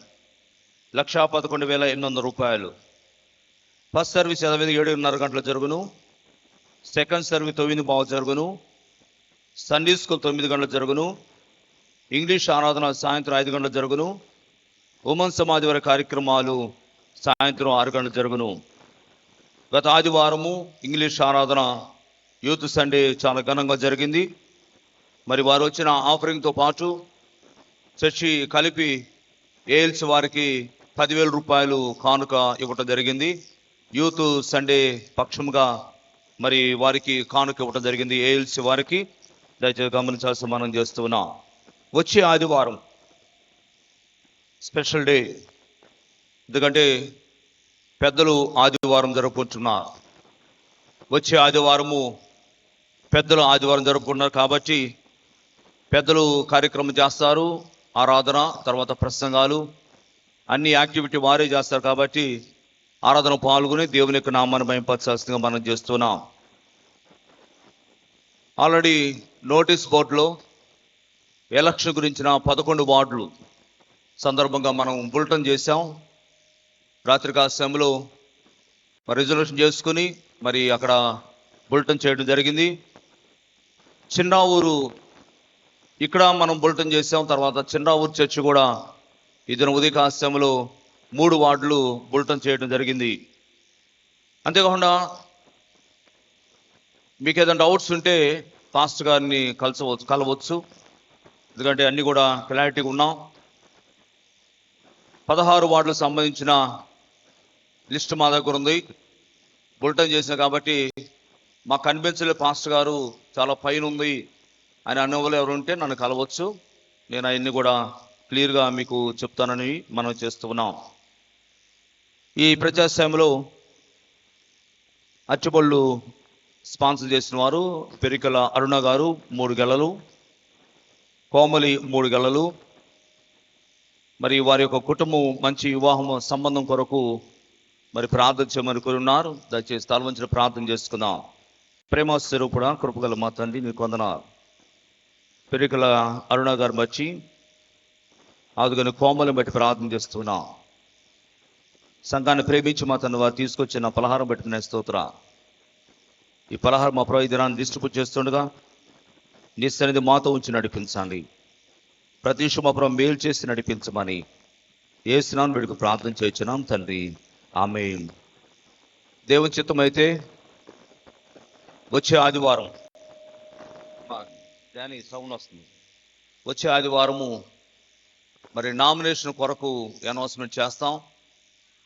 1,11,800 రూపాయలు. ఫస్ట్ సర్వీస్ 7:30 గంటలు జరుగును. సెకండ్ సర్వీస్ 9:15 జరుగును. సండే స్కూల్ 9 గంటలు జరుగును. ఇంగ్లీష్ ఆరాధన సాయంత్రం 5 గంటలు జరుగును. ఉమెన్ సమాజ వారి కార్యక్రమాలు సాయంత్రం 6 గంటలు జరుగును. గత ఆదివారము ఇంగ్లీష్ ఆరాధన యూత్ సండే చాలా ఘనంగా జరిగింది. మరి వారు వచ్చిన ఆఫరింగ్తో పాటు చర్చి కలిపి ఏఎల్సి వారికి 10,000 రూపాయలు కానుక ఇవ్వటం జరిగింది. యూత్ సండే పక్షముగా మరి వారికి కానుక ఇవ్వటం జరిగింది ఏఎల్సి వారికి. దయచేసి గమనించాల్సి మనం చేస్తున్నాం. వచ్చే ఆదివారం స్పెషల్ డే, ఎందుకంటే పెద్దలు ఆదివారం జరుపుకుంటున్నారు. వచ్చే ఆదివారము పెద్దలు ఆదివారం జరుపుకుంటున్నారు కాబట్టి పెద్దలు కార్యక్రమం చేస్తారు. ఆరాధన తర్వాత ప్రసంగాలు అన్ని యాక్టివిటీ వారే చేస్తారు కాబట్టి ఆరాధన పాల్గొని దేవుని యొక్క నామాన్ని మహిమపరచాల్సిందిగా మనం చేస్తున్నాం. ఆల్రెడీ నోటీస్ బోర్డులో ఎలక్షన్ గురించిన 11 వార్డులు సందర్భంగా మనం బులెటిన్ చేశాం. రాత్రికాల సమయంలో రిజర్వేషన్ చేసుకుని మరి అక్కడ బులెటిన్ చేయడం జరిగింది. చిన్న ఊరు ఇక్కడ మనం బులెటిన్ చేసాం. తర్వాత చిన్న ఊరు చర్చి కూడా ఇదిన ఉదయకాల సమయంలో 3 వార్డులు బులెటిన్ చేయడం జరిగింది. అంతేకాకుండా మీకు ఏదైనా డౌట్స్ ఉంటే పాస్టర్ గారిని కలవచ్చు. ఎందుకంటే అన్నీ కూడా క్లారిటీగా ఉన్నాం. 16 వార్డులకు సంబంధించిన లిస్ట్ మా దగ్గర ఉంది, బులెటిన్ చేసిన కాబట్టి మా కన్వెన్షన్లో పాస్టర్ గారు చాలా పైన ఉంది అని అనేవాళ్ళు ఎవరు ఉంటే నన్ను కలవచ్చు. నేను అవన్నీ కూడా క్లియర్గా మీకు చెప్తానని మనం చేస్తున్నాం. ఈ ప్రజాస్వామ్యంలో అచ్చుబళ్ళు స్పాన్సర్ చేసిన వారు పెరికల అరుణ గారు 3 గెలలు, కోమలి 3 గెలలు. మరి వారి యొక్క కుటుంబం మంచి వివాహం సంబంధం కొరకు మరి ప్రార్థన చేయమని కోరున్నారు. దయచేసి తల వంచిన ప్రార్థన చేసుకుందాం. ప్రేమ స్వరూపుడ కృపగల మా తండ్రి నీకు వందనాలు. పెరికల అరుణ గారు బట్టి ఆదుగని కోమలను బట్టి ప్రార్థన చేస్తున్నాం. సంఘాన్ని ప్రేమించి మా తండ్రి వారు తీసుకొచ్చిన పలహారం బట్టి నేను స్తోత్ర. ఈ పలహారం మా ప్రభు దినాన్ని డిస్ట్రిబ్యూట్ చేస్తుండగా నీ సన్నిధి మాతో ఉంచి నడిపించండి. ప్రతి శుభప్రభు మేలు చేసి నడిపించమని యేసునామమున వేడుకు ప్రార్థన చేయించున్నాం తండ్రి, ఆమేన్. దేవుని చిత్తం అయితే వచ్చే ఆదివారం సౌండ్ వస్తుంది. వచ్చే ఆదివారము మరి నామినేషన్ కొరకు అనౌన్స్మెంట్ చేస్తాం.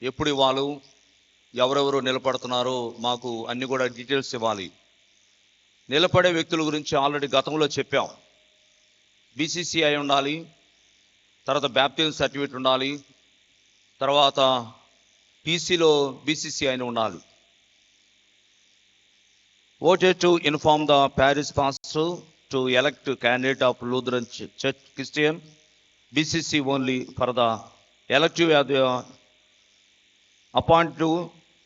ఎప్పుడు ఇవ్వాలి, ఎవరెవరు నిలబడుతున్నారో మాకు అన్ని కూడా డీటెయిల్స్ ఇవ్వాలి. నిలబడే వ్యక్తుల గురించి ఆల్రెడీ గతంలో చెప్పాం. బీసీసీఐ ఉండాలి, తర్వాత బ్యాప్టిజం సర్టిఫికేట్ ఉండాలి, తర్వాత పీసీలో బీసీసీఐ ఉండాలి. voted to inform the parish pastor to elect candidate of Lutheran Church Christian BCC only for the elective of the appointed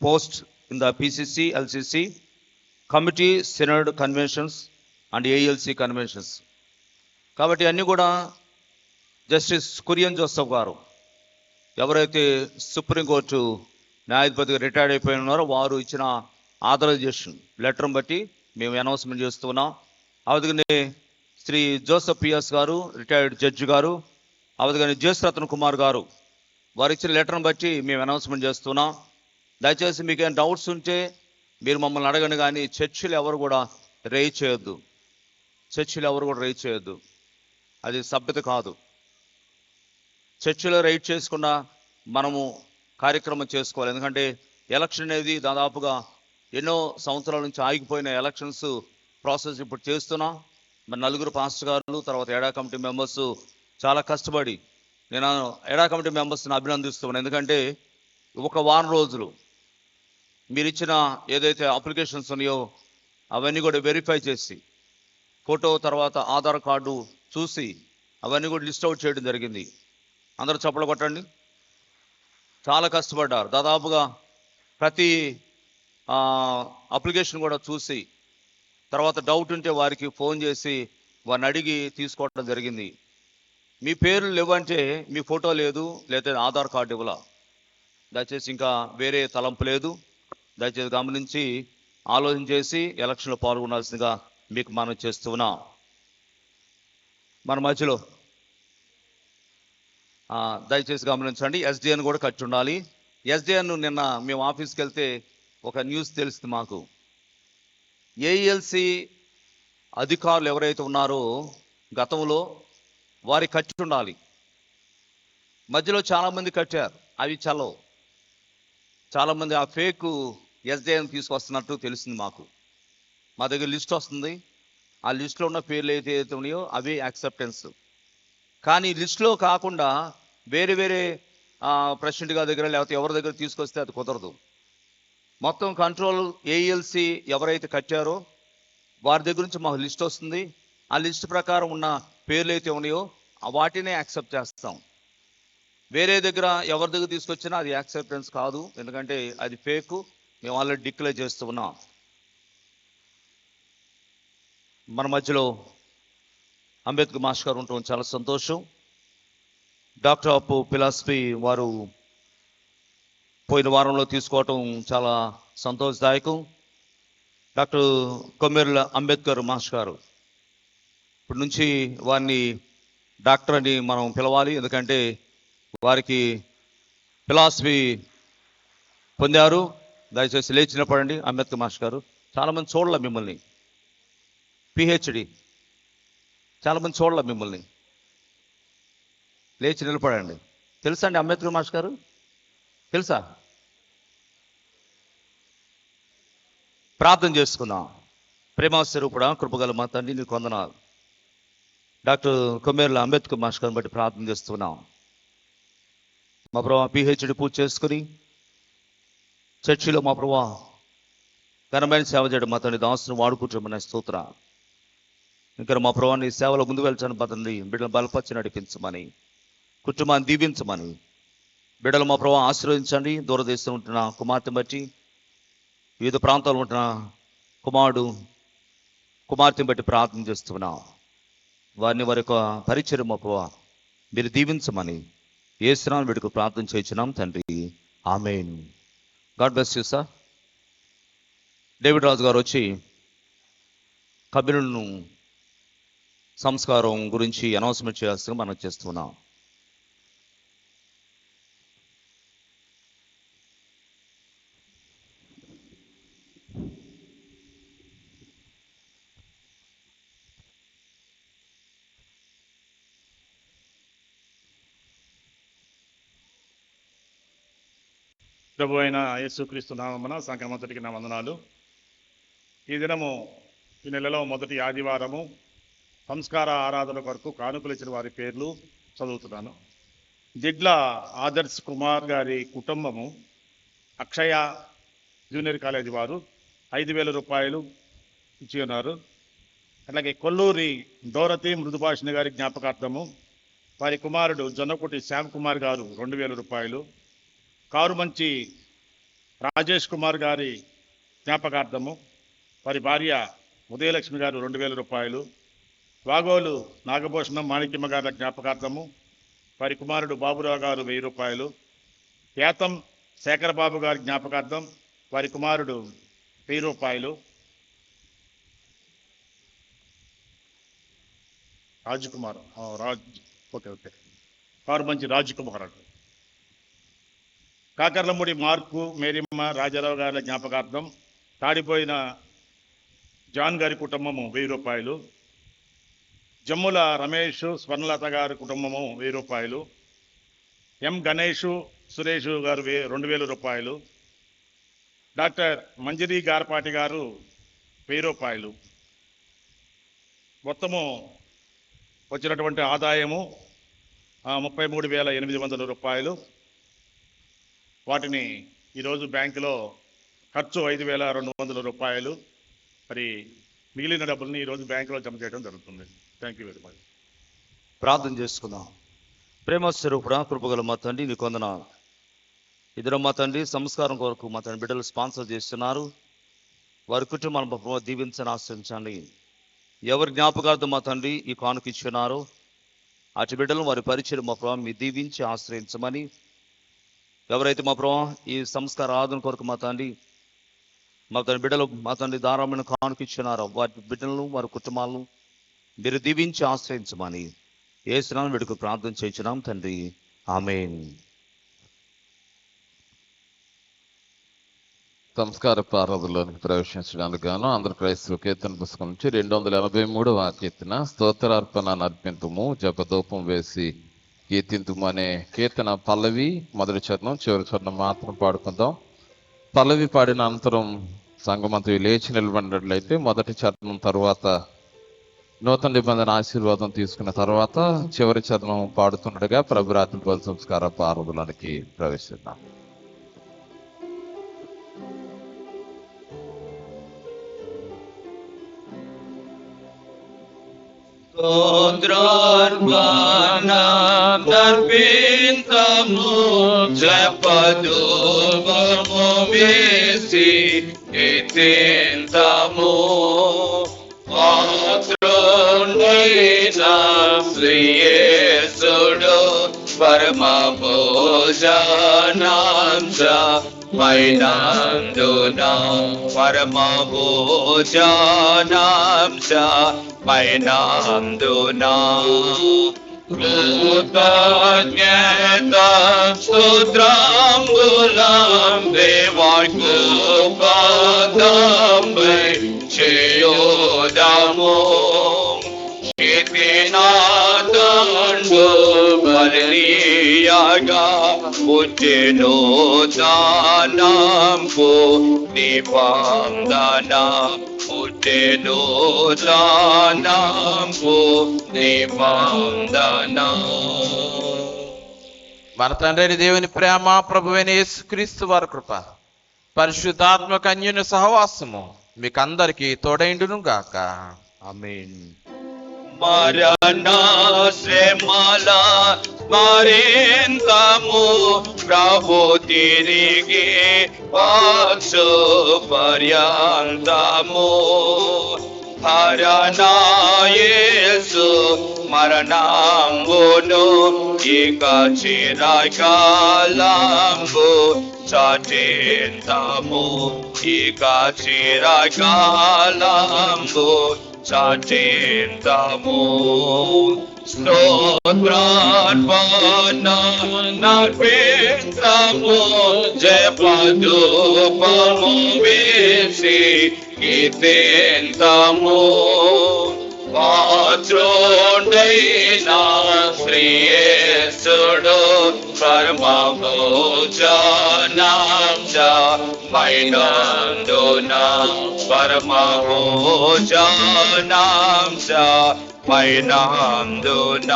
post in the PCC, LCC, committee, synod conventions and ALC conventions. కాబట్టి అన్నీ కూడా justice Kurian Joseph గారు ఎవరైతే supreme court న్యాయాధిపతిగా retired అయిపోయి ఉన్నారో వారు ఇచ్చిన authorisation లెటర్ని బట్టి మేము అనౌన్స్మెంట్ చేస్తున్నాం. అవతగనే శ్రీ జోసెఫ్ పిఎస్ గారు రిటైర్డ్ జడ్జి గారు, అవతగని జయరత్న కుమార్ గారు వారు ఇచ్చిన లెటర్ని బట్టి మేము అనౌన్స్మెంట్ చేస్తున్నాం. దయచేసి మీకు ఏమైనా డౌట్స్ ఉంటే మీరు మమ్మల్ని అడగండి, కానీ చర్చిలు ఎవరు కూడా రేజ్ చేయొద్దు. అది సభ్యత కాదు. చర్చిలో రైట్ చేసుకుండా మనము కార్యక్రమం చేసుకోవాలి. ఎందుకంటే ఎలక్షన్ అనేది దాదాపుగా ఎన్నో సంవత్సరాల నుంచి ఆగిపోయిన ఎలక్షన్స్ ప్రాసెస్ ఇప్పుడు చేస్తున్నాం. మరి 4 పాస్టర్ గారు తర్వాత ఎడా కమిటీ మెంబర్స్ చాలా కష్టపడి, నేను ఎడా కమిటీ మెంబర్స్ని అభినందిస్తున్నాను. ఎందుకంటే 1 వారం రోజులు మీరు ఇచ్చిన ఏదైతే అప్లికేషన్స్ ఉన్నాయో అవన్నీ కూడా వెరిఫై చేసి ఫోటో తర్వాత ఆధార్ కార్డు చూసి అవన్నీ కూడా లిస్ట్ అవుట్ చేయడం జరిగింది. అందరూ చప్పట్లు కొట్టండి. చాలా కష్టపడ్డారు. దాదాపుగా ప్రతి అప్లికేషన్ కూడా చూసి తర్వాత డౌట్ ఉంటే వారికి ఫోన్ చేసి వారిని అడిగి తీసుకోవడం జరిగింది. మీ పేర్లు లేవంటే మీ ఫోటో లేదు, లేదా ఆధార్ కార్డు ఇవ్వాల. దయచేసి ఇంకా వేరే తలంపు లేదు. దయచేసి గమనించి ఆలోచన చేసి ఎలక్షన్లో పాల్గొనాల్సిందిగా మీకు మనం చేస్తున్నా. మన మధ్యలో దయచేసి గమనించండి, ఎస్డిఎన్ కూడా కట్టి ఉండాలి. ఎస్డిఎన్ నిన్న మేము ఆఫీస్కి వెళ్తే ఒక న్యూస్ తెలిసింది మాకు. ఏఎల్సి అధికారులు ఎవరైతే ఉన్నారో గతంలో వారి కట్టి ఉండాలి. మధ్యలో చాలామంది కట్టారు, అవి చల్లవు. చాలామంది ఆ ఫేక్ ఎస్డిఎన్ తీసుకొస్తున్నట్టు తెలిసింది మాకు. మా దగ్గర లిస్ట్ వస్తుంది, ఆ లిస్టులో ఉన్న పేర్లు ఏదైతే ఉన్నాయో అవి యాక్సెప్టెన్స్. కానీ లిస్టులో కాకుండా వేరే వేరే ప్రెసిడెంట్ గారి దగ్గర లేకపోతే ఎవరి దగ్గర తీసుకొస్తే అది కుదరదు. మొత్తం కంట్రోల్ ఏఎల్సి ఎవరైతే కట్టారో వారి దగ్గర నుంచి మాకు లిస్ట్ వస్తుంది. ఆ లిస్ట్ ప్రకారం ఉన్న పేర్లు అయితే ఉన్నాయో వాటినే యాక్సెప్ట్ చేస్తాం. వేరే దగ్గర ఎవరి దగ్గర తీసుకొచ్చినా అది యాక్సెప్టెన్స్ కాదు, ఎందుకంటే అది ఫేక్. మేము ఆల్రెడీ డిక్లేర్ చేస్తూ ఉన్నాం. మన మధ్యలో అంబేద్కర్ మాస్టర్ గారు ఉండటం చాలా సంతోషం. డాక్టర్ ఆఫ్ ఫిలాసఫీ వారు పోయిన వారంలో తీసుకోవటం చాలా సంతోషదాయకం. డాక్టర్ కొమ్మెర్ల అంబేద్కర్ మాస్టర్ గారు, ఇప్పటి నుంచి వారిని డాక్టర్ అని మనం పిలవాలి, ఎందుకంటే వారికి ఫిలాసఫీ పొందారు. దయచేసి లేచి నిలబడండి. అంబేద్కర్ మాస్టర్ గారు, చాలామంది చూడాల మిమ్మల్ని, పిహెచ్డి, చాలామంది చూడాల మిమ్మల్ని. లేచి నిలబడండి. తెలుసా అండి అంబేద్కర్ మాస్టర్ గారు? తెలుసా? ప్రార్థన చేసుకుందాం. ప్రేమాస్వరూపుడా, కృపగల మా తండ్రి, నీకు వందనాలు. డాక్టర్ కొమ్మెర్ల అంబేద్కర్ మాస్టర్ గారిని బట్టి ప్రార్థన చేస్తున్నాం. మా ప్రభా పిహెచ్డి పూర్తి చేసుకుని చర్చిలో మా ప్రభా ఘనమైన సేవ చేయడం మా తండ్రి దాసును వాడుకుంటామన్న స్తోత్ర. ఇంకా మా ప్రభా నీ సేవలో ముందుకు వెళ్తాను మా తండ్రి. బిడ్డలు బలపరిచి నడిపించమని, కుటుంబాన్ని దీవించమని, బిడ్డలు మా ప్రభా ఆశీర్వదించండి. దూరదేశం ఉంటున్న కుమార్తెను బట్టి, వివిధ ప్రాంతాల్లో ఉంటున్న కుమార్తెను బట్టి ప్రార్థన చేస్తున్నాం. వారిని వారి యొక్క పరిచయం మా ప్రభా మీరు దీవించమని యేసునామమున వేడుకు ప్రార్థన చేయించున్నాం తండ్రి, ఆమేన్. God bless you sir. David Raju garu వచ్చి కబీరులను సంస్కారం గురించి అనౌన్స్మెంట్ చేయాల్సిందిగా మనం చేస్తున్నాం. ప్రభు అయిన యేసుక్రీస్తు నామమున సంఘమంతటికి నా వందనాలు. ఈ దినము ఈ నెలలో మొదటి ఆదివారము సంస్కార ఆరాధన కొరకు కానుకలు ఇచ్చిన వారి పేర్లు చదువుతున్నాను. జిడ్ల ఆదర్శ్ కుమార్ గారి కుటుంబము అక్షయ జూనియర్ కాలేజీ వారు 5,000 రూపాయలు ఇచ్చి ఉన్నారు. అలాగే కొల్లూరి డోరతి మృదుభాషిణి గారి జ్ఞాపకార్థము వారి కుమారుడు జొన్నకుటి శ్యామ్ కుమార్ గారు 2,000 రూపాయలు. కారుమంచి రాజేష్ కుమార్ గారి జ్ఞాపకార్థము వారి భార్య ఉదయలక్ష్మి గారు 2,000 రూపాయలు. వాగోలు నాగభూషణం మాణిక్యమ్మ గారి జ్ఞాపకార్థము వారి కుమారుడు బాబురావు గారు 1,000 రూపాయలు. యాతం శేఖరబాబు గారి జ్ఞాపకార్థం వారి కుమారుడు 1,000 రూపాయలు. రాజకుమార్ ఓకే కారుమంచి రాజకుమార్ అంట. కాకర్లమూడి మార్కు మేరీమ్మ రాజారావు గారి జ్ఞాపకార్థం తాడిపోయిన జాన్ గారి కుటుంబము 1,000 రూపాయలు. జమ్ముల రమేష్ స్వర్ణలత గారి కుటుంబము 1,000 రూపాయలు. ఎం గణేష్ సురేష్ గారు 2,000 రూపాయలు. డాక్టర్ మంజరి గారపాటి గారు 1,000 రూపాయలు. మొత్తము వచ్చినటువంటి ఆదాయము 33,800 రూపాయలు. వాటిని ఈరోజు బ్యాంకులో ఖర్చు 5,200 రూపాయలు. మరి మిగిలిన డబ్బుల్ని ఈరోజు బ్యాంకులో జమ చేయడం జరుగుతుంది. Thank you very much. ప్రార్థన చేసుకుందాం. ప్రేమ స్వరూపుడా, కృపగల మా తండ్రి, నీకు వందనాలు. ఇద్దరు మా తండ్రి సంస్కారం కొరకు మా తండ్రి బిడ్డలు స్పాన్సర్ చేస్తున్నారు. వారి కుటుంబాలను దీవించని ఆశ్రయించండి. ఎవరి జ్ఞాపకార్థం మా తండ్రి ఈ కానుక ఇచ్చినారో అటు బిడ్డలను వారి పరిచయం మా ప్రభావం మీ దీవించి ఆశ్రయించమని, ఎవరైతే మా ప్రభావం ఈ సంస్కార ఆరాధన కొరకు మా తండ్రి బిడ్డలు మా తండ్రి ధారాళమైన కానుక ఇచ్చినారో వారి బిడ్డలను వారి కుటుంబాలను మీరు దీవించి ఆశ్రయించమని యేసునామమున వేడుకు ప్రార్థన చేయించున్నాం తండ్రి, ఆమేన్. సంస్కార ఆరాధనలోనికి ప్రవేశించడానికి గాను ఆంధ్ర క్రైస్తవ కీర్తన పుస్తకం నుంచి 283వ కీర్తన స్తోత్రార్పణను అర్పింతుము జపధూపం వేసి కీర్తింతుము అనే కీర్తన పల్లవి మొదటి చరణం చివరి చరణం మాత్రం పాడుకుందాం. పల్లవి పాడిన అనంతరం సంఘమంతా లేచి నిలబడినట్లయితే మొదటి చరణం తర్వాత నూతన నిబంధన ఆశీర్వాదం తీసుకున్న తర్వాత చివరి చరణం పాడుతుండగా ప్రభురాత్రి బలి సంస్కార ఆరాధనలోనికి ప్రవేశిద్దాం. స్తోత్రార్పణమర్పింతుము జపధూపము వేసి కీర్తింతుము పాత్రుడైన శ్రీయేసుడు పరమ భోజనాంశ మైనందున పరమ భోజనాంశ మైనందున కృతజ్ఞత స్తోత్రంబులం దేవాకు పాదంపై చేయుదము కీర్తినాదండు బలియాగా పుట్టెను దానంపు నిబంధన పుట్టెను దానంపు నిబంధన. మన తండ్రి దేవుని ప్రేమ, ప్రభువైన యేసుక్రీస్తు వారి కృప, పరిశుద్ధాత్మ కన్యను సహవాసము మీకు అందరికీ తోడైండును గాక. ఆమేన్. మరణ శ్రమల స్మరింతము ప్రభు తిరిగి పక్షు పర్యంతము హరణాయేసు మరణంబును ఇక చిరకాలంబు చాటింతము ఇక చిరకాలంబు చాటింతము స్తోత్రార్పణమర్పింతుము జపధూపము వేసి కీర్తింతుము పాత్రుడైన శ్రీయేసుడు పరమ భోజనాంశ మైనందున పరమ భోజనాంశ మైనందున.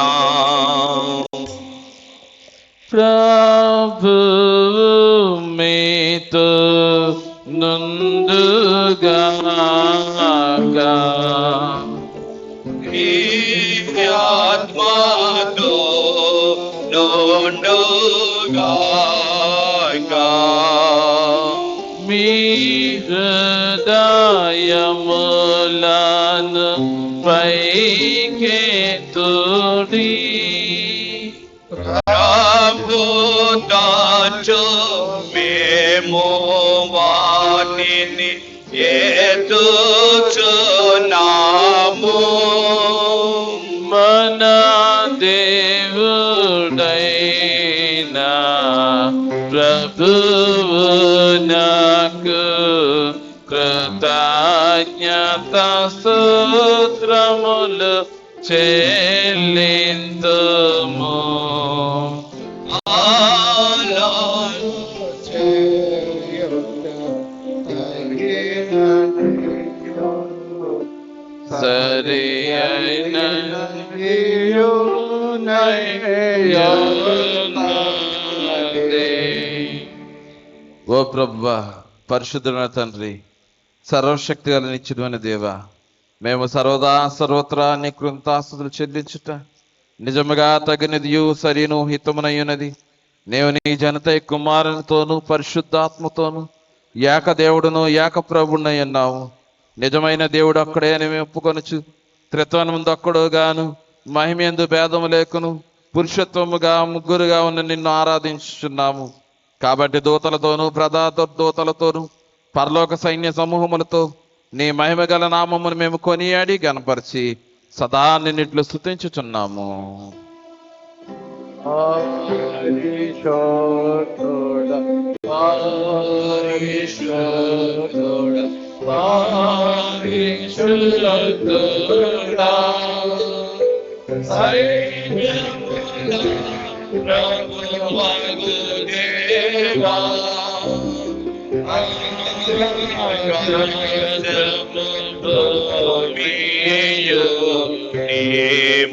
ప్రభు మీతో నుండుగాక. ఆత్మతో నుండుగాక. మీ హృదయములను పైకెత్తుడి. ప్రభుతాచు మేము వాణిని ఎత్తుచున్నాము. మన దేవుడైన ప్రభువు నాకు కృతజ్ఞత స్తోత్రములు చెల్లింతుము. సరి అయిన ఓ ప్రభువా, పరిశుద్ధుడైన తండ్రి, సర్వశక్తి గల నిత్యుడైన దేవా, మేము సర్వదా సర్వత్రా నీ కృతాస్తుతులు చెల్లించుట నిజముగా తగినదియు సరిను హితమునయ్యున్నది. నేను నీ జనత కుమారునితోనూ పరిశుద్ధాత్మతోనూ ఏక దేవుడును ఏక ప్రభువునై ఉన్నావు. నిజమైన దేవుడు ఒక్కడే అని మేము ఒప్పుకొనుచు త్రిత్వం ముందు ఒక్కడు గాను మహిమయందు భేదము లేకును పురుషత్వముగా ముగ్గురుగా ఉన్న నిన్ను ఆరాధించుచున్నాము. కాబట్టి దూతలతోనూ దూతలతోనూ పరలోక సైన్య సమూహములతో నీ మహిమ గల నామమును మేము కొనియాడి గనపరిచి సదా నిన్నిట్లు స్తుతించుచున్నాము.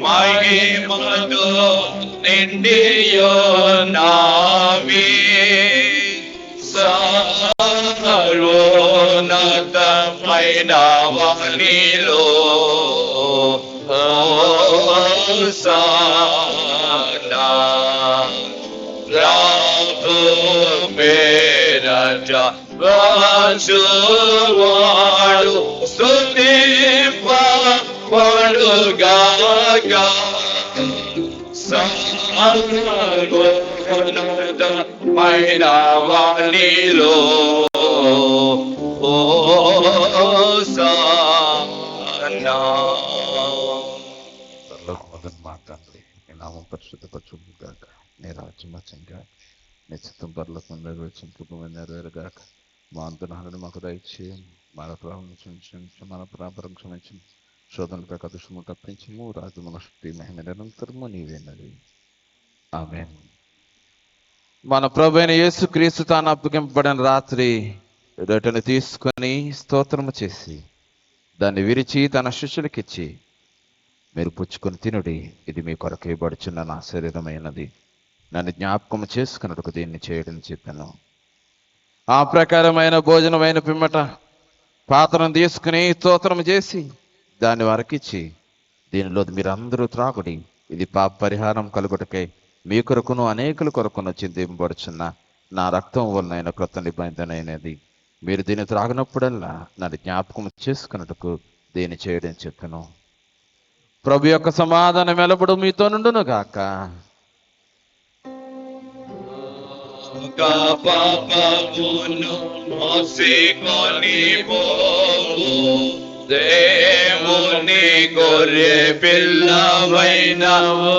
మహిమతో నిండియున్నావి సర్వోన్నతమైన వానిలో హోసన్నా ప్రభు పేరట వచ్చువాడు స్తుతింపబడుగాక సర్వోన్నతమైన వానిలో హోసన్నా. మా తండ్రి నీ నామం పరిశుద్ధపరచుగాక, నీ రాజ్యం వచ్చంగాక, నీ చిత్తం పరలోకం నెరవేర్చింపు నెరవేరుగాక. మా అంతనాలను మాకు దయచేయం, మన ప్రాపరం క్షమించు, శోధనపై కదుషము తప్పించము, రాజముల శక్తి మహిమ నిరంతరము నీవేనది. ఆమేన్. మన ప్రభువైన యేసుక్రీస్తు తాను అప్పగింపబడిన రాత్రి రొట్టెను తీసుకొని స్తోత్రము చేసి దాన్ని విరిచి తన శిష్యులకిచ్చి, మీరు పుచ్చుకొని తినుడి, ఇది మీ కొరకు ఇవ్వబడుచున్న నా శరీరమైనది, నన్ను జ్ఞాపకం చేసుకున్నట్టుకు దీన్ని చేయడం చెప్పాను. ఆ ప్రకారమైన భోజనమైన పిమ్మట పాత్రను తీసుకుని స్తోత్రం చేసి దాన్ని వారికిచ్చి, దీనిలో మీరందరూ త్రాగుడి, ఇది పాప పరిహారం కలుగుటకై మీ కొరకును అనేకుల కొరకును చిందింపబడుచున్న నా రక్తం వలన క్రొత్త నిబంధన అయినది. మీరు దీన్ని త్రాగినప్పుడల్లా నన్ను జ్ఞాపకం చేసుకున్నట్టుకు దీన్ని చేయడం చెప్పాను. ప్రభు యొక్క సమాధానం ఎల్లప్పుడూ మీతో నుండును గాక. పాపమును మోసికొని పోవు దేవుని గొర్రె పిల్లవైన ఓ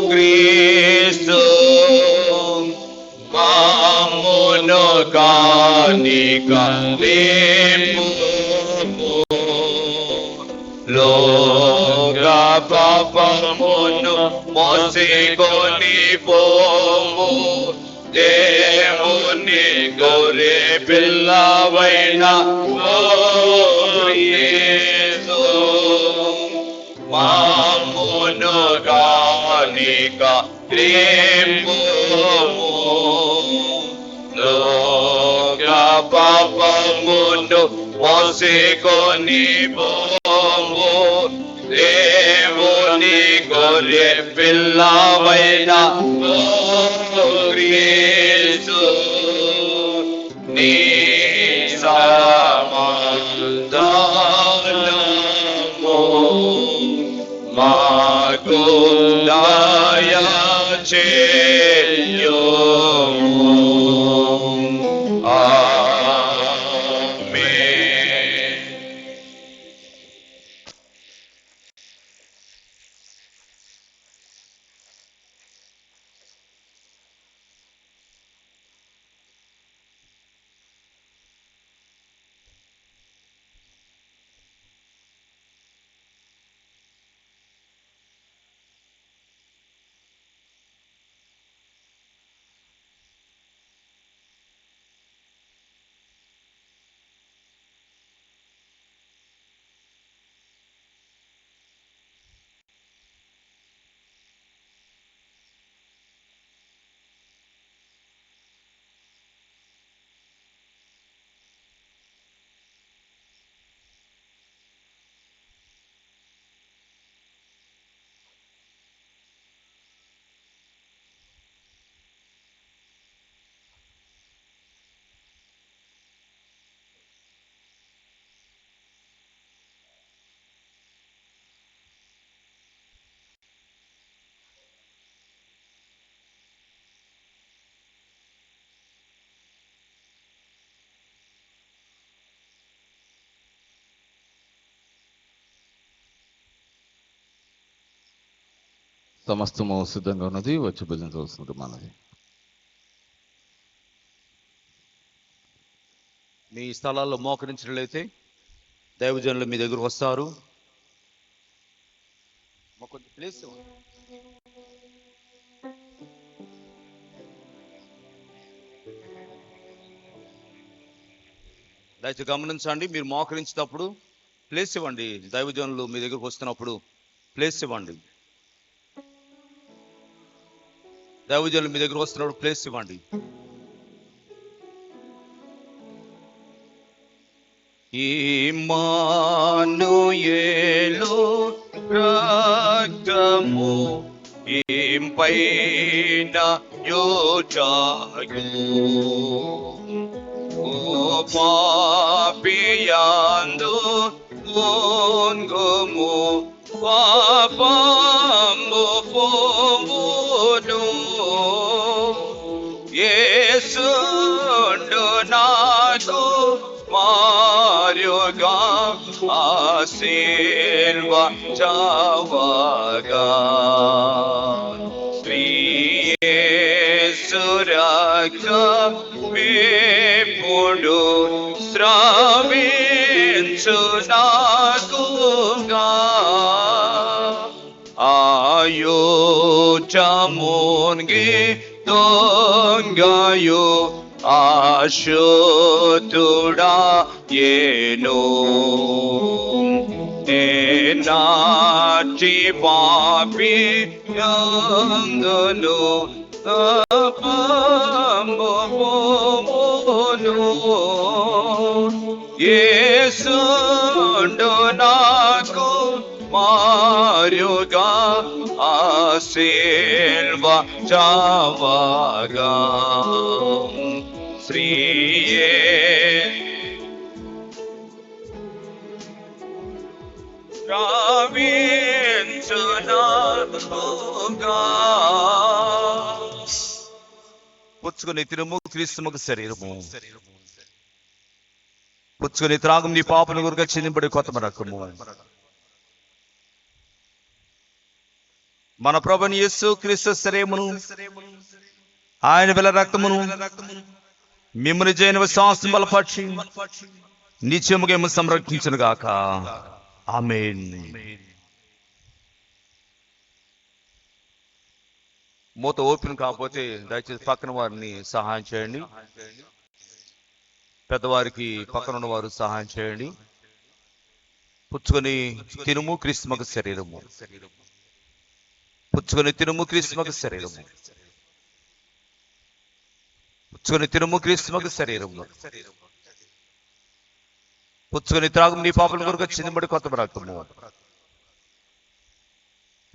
క్రీస్తు, మామును కానిక లోక పాపమును మోసికొని పోవు దేవుని గొర్రె పిల్లవైన ఓ యేసు, మామును కానిక రేపుము లోక పాపమును మోసికొని పోవు దేవుని గొర్రె పిల్లవైన ఓ యేసు, నీ సమాధానము మాకు దయచేయుము. ఆమేన్. సమస్తము సిద్ధంగా ఉన్నది, వచ్చి భుజించవలసింది మనది. మీ స్థలాల్లో మోకరించినట్లయితే దైవజనులు మీ దగ్గరకు వస్తారు. మాకు కొంచెం ప్లేస్ ఇవ్వండి. దయచేసి గమనించండి, మీరు మోకరించేటప్పుడు ప్లేస్ ఇవ్వండి. దైవజనులు మీ దగ్గరకు వస్తున్నప్పుడు ప్లేస్ ఇవ్వండి. దైవజనులు మీ దగ్గరకు వస్తున్నప్పుడు ప్లేస్ ఇవ్వండి. ఇమ్మానుయేలు రక్తము ఇంపైన యోచాయు ఓ పాపియాందు ఓంగుము పాపము పోవును యేసుండు నాకు మారుగా ఆశీర్వచవగా యేసు రక్తమిప్పుడు స్రవించు నాకుగా ఆయోచమున్గి దొంగయు ఆశుద్ధుడా ఏను నాటి పాపి యందును తపమును యేసుండు నాకు మారుగా ఆశీర్వచవగా శ్రీయే పుచ్చుకొని తిరుము క్రీస్తుముకు శరీరము పుచ్చుకొని త్రాగం నీ పాపను గురుగా చెందింపడి కొత్త రకము మన ప్రభుని యేసు క్రీస్తు శరీరమును ఆయన వెల రక్తమును మిమ్మల్ని జైన విశ్వాసం బలపరిచి నిత్యముగా సంరక్షించును గాక. ఆమేన్. మూత ఓపెన్ కాకపోతే దయచేసి పక్కన వారిని సహాయం చేయండి. పెద్దవారికి పక్కన ఉన్న వారు సహాయం చేయండి. పుచ్చుకొని తినుము క్రీస్తుమకు శరీరము. పుచ్చుకొని తినుము క్రీస్తుమకు శరీరము. పుచ్చుకొని తినుము క్రీస్తుమకు శరీరము. పుచ్చుకొని త్రాగు నీ పాపల కొరకు చిందింబడి కొత్త రక్తము.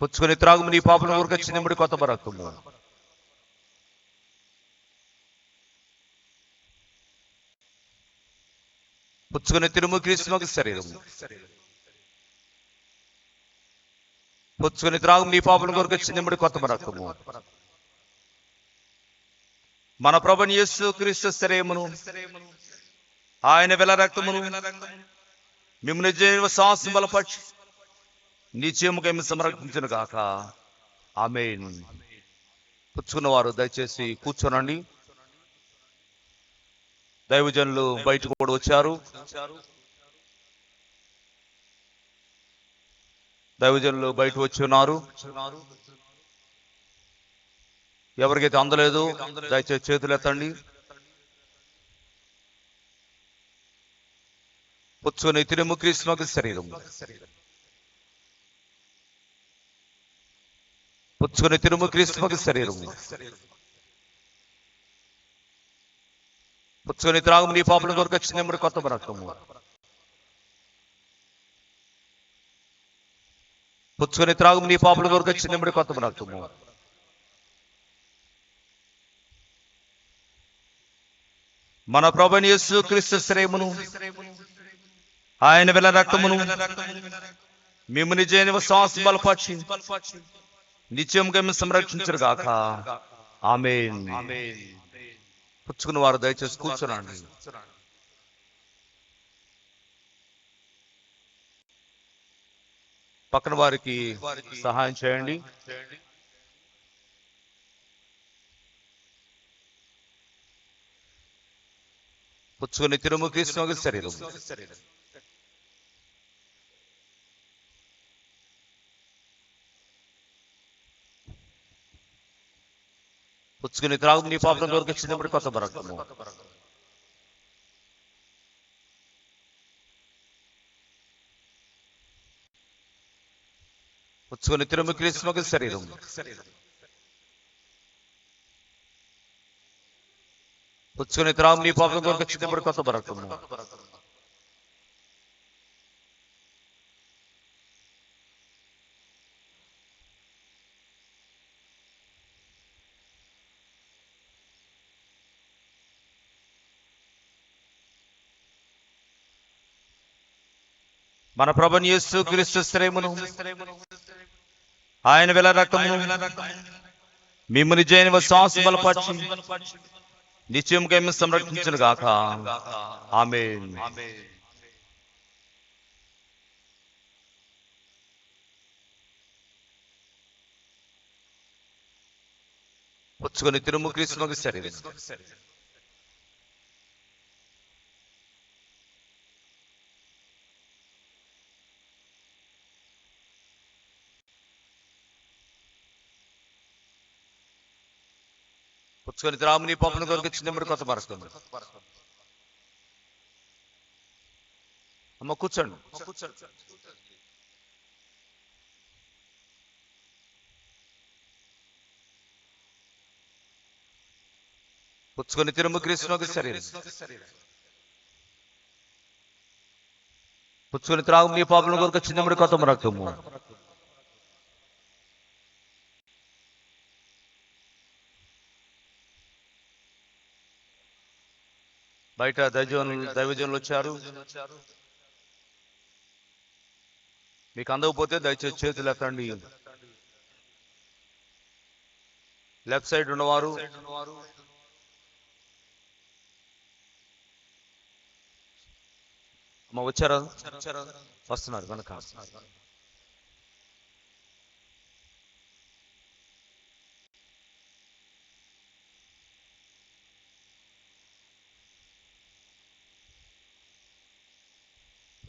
పుచ్చుకొని త్రాగు నీ పాపల కొరకు చిందింబడి కొత్త రక్తము. పుచ్చుకొని తిరుము క్రీస్తుమకు శరీరము. పుచ్చుకొని త్రాగు నీ పాపల కొరకు చిందింబడి కొత్త రక్తము. మన ప్రభుని యేసు క్రీస్తు శరీరమును ఆయన వెల రక్తమును మిమ్మల్ని జీవ శ్వాసం బలపరిచి నిత్యముగా సంరక్షించును గాక. ఆమేన్. పుచ్చుకున్న వారు దయచేసి కూర్చోనండి. దైవజనులు బయటకు కూడా వచ్చారు. దైవజనులు బయట వచ్చి ఉన్నారు. ఎవరికైతే అందలేదు దయచేసి చేతులు ఎత్తండి. పుచ్చుకొని తిరుము క్రీస్తుమకు శరీరము. పుచ్చుకొని తిరుము క్రీస్తుమకు శరీరము. పుచ్చుకొని త్రాగు నీ పాపల కొరకు చిందింబడి కొత్త రక్తము. పుచ్చుకొని త్రాగు నీ పాపల కొరకు చిందింబడి కొత్త రక్తము. మన ప్రభుని యేసు క్రీస్తు శరీరమును ఆయన వెల రక్తమును మిమ్మల్ని జైన శ్వాసం బలపరిచి నిత్యముగా సంరక్షించును గాక. ఆమేన్. పుచ్చుకున్న వారు దయచేసి కూర్చోనండి. పక్కన వారికి సహాయం చేయండి. పుచ్చుకొని తిరుము క్రీస్తు శరీరం. పుచ్చుకొని త్రాగు నీ పాపం కొరకు ఇచ్చినప్పుడు కొత్త రక్తము. పుచ్చుకొని తిరుము క్రీస్తు శరీరం. పుచ్చుకొని త్రాగు నీ పాపం కొరకు ఇచ్చినప్పుడు కొత్త రక్తము. మన ప్రభువైన యేసు క్రీస్తు శరీరమును ఆయన వెల రక్తమును మిమ్ము నిజమైన విశ్వాసం బలపరిచి నిత్యముగా మిమ్మల్ని సంరక్షించును గాక. ఆమేన్. పుచ్చుకొని తిరుము క్రీస్తు శరీరం. పుచ్చుకొని త్రాము నీ పాపం కొరకు ఇచ్చినప్పుడు కొత్త రక్తము. అమ్మ కూర్చోండి. పుచ్చుకొని తిరుము క్రీస్తు శరీరం. పుచ్చుకొని త్రాగు నీ పాపం కొరకు ఇచ్చినప్పుడు కొత్త రక్తము. బయట దైవజనులు వచ్చారు. మీకు అందకపోతే దయచేసి చేతులు ఎత్తండి. లెఫ్ట్ సైడ్ ఉన్నవారు, అమ్మ వచ్చారా? వస్తున్నారు కనుక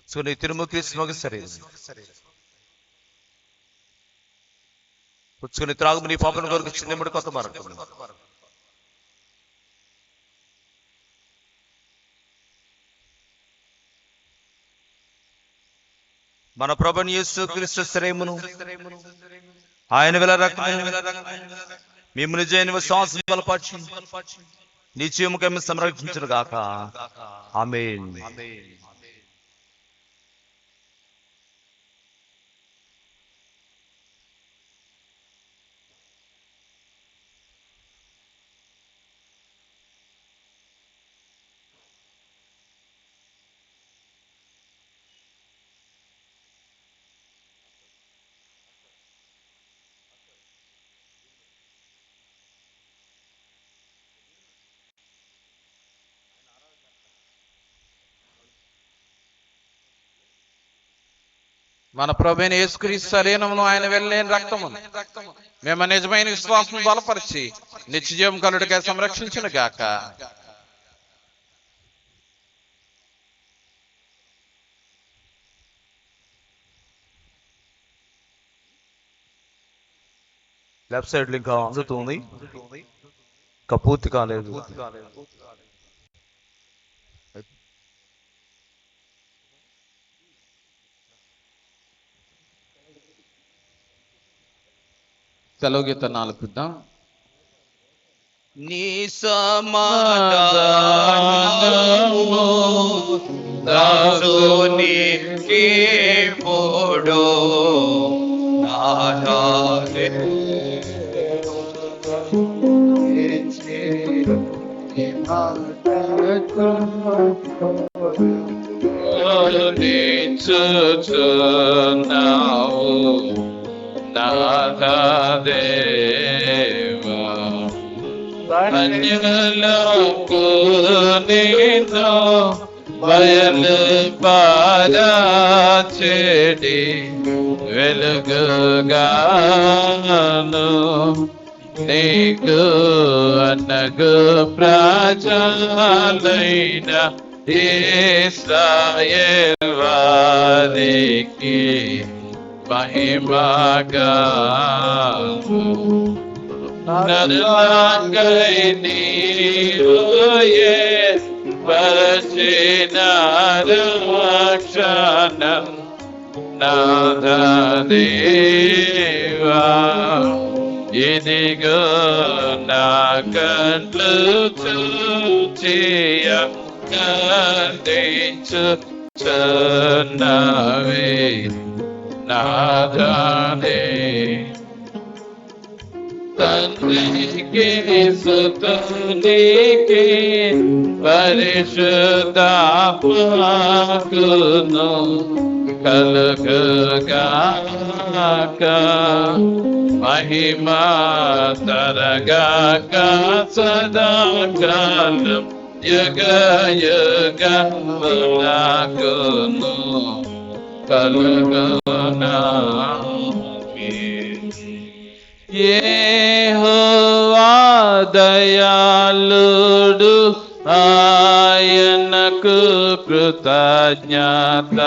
పుచ్చుకొని తిరుము క్రీస్తు శరీరం. పుచ్చుకొని త్రాగు నీ పాపం కొరకు ఇచ్చినప్పుడు కొత్త రక్తము. మన ప్రభువైన యేసు క్రీస్తు శరీరమును ఆయన వెల రక్తమును మిమ్ము నిజమైన విశ్వాసం బలపరిచి నిత్యముగా మిమ్మల్ని సంరక్షించును గాక. ఆమేన్. మన ప్రభువైన యేసుక్రీస్తు శరీరమును ఆయన వెళ్ళలేని రక్తమును మేము నిజమైన విశ్వాసం బలపరిచి నిత్యజీవం కలుగుటకై సంరక్షించును గాక. లెఫ్ట్ సైడ్ ఇంకా అందుతుంది, ఇంకా పూర్తి కాలేదు. సెలవు గీతనాలు పిద్దాం. నీ సమాధానము దాసునికి పోడో నాదారే నాథదేవా అన్యులకు నేను బయలు పారాచేటి వెలుగుగాను నీకు అనగు ప్రాజలైన ఇశ్రాయేల్ వారికి మహిమగా నరులకై నీరు పరచిన రక్షణం నాదేవా ఇదిగో నా కండ్లు చూచియ అందించుచున్నవి నాదానే తండ్రికి సుతునికి పరిశుద్ధాత్మకును కలుగుగాక మహిమా తరగాక సదాకాలం యుగ యుగములకును కలుగునామీన్. యెహోవా దయాళుడు ఆయనకు కృతజ్ఞత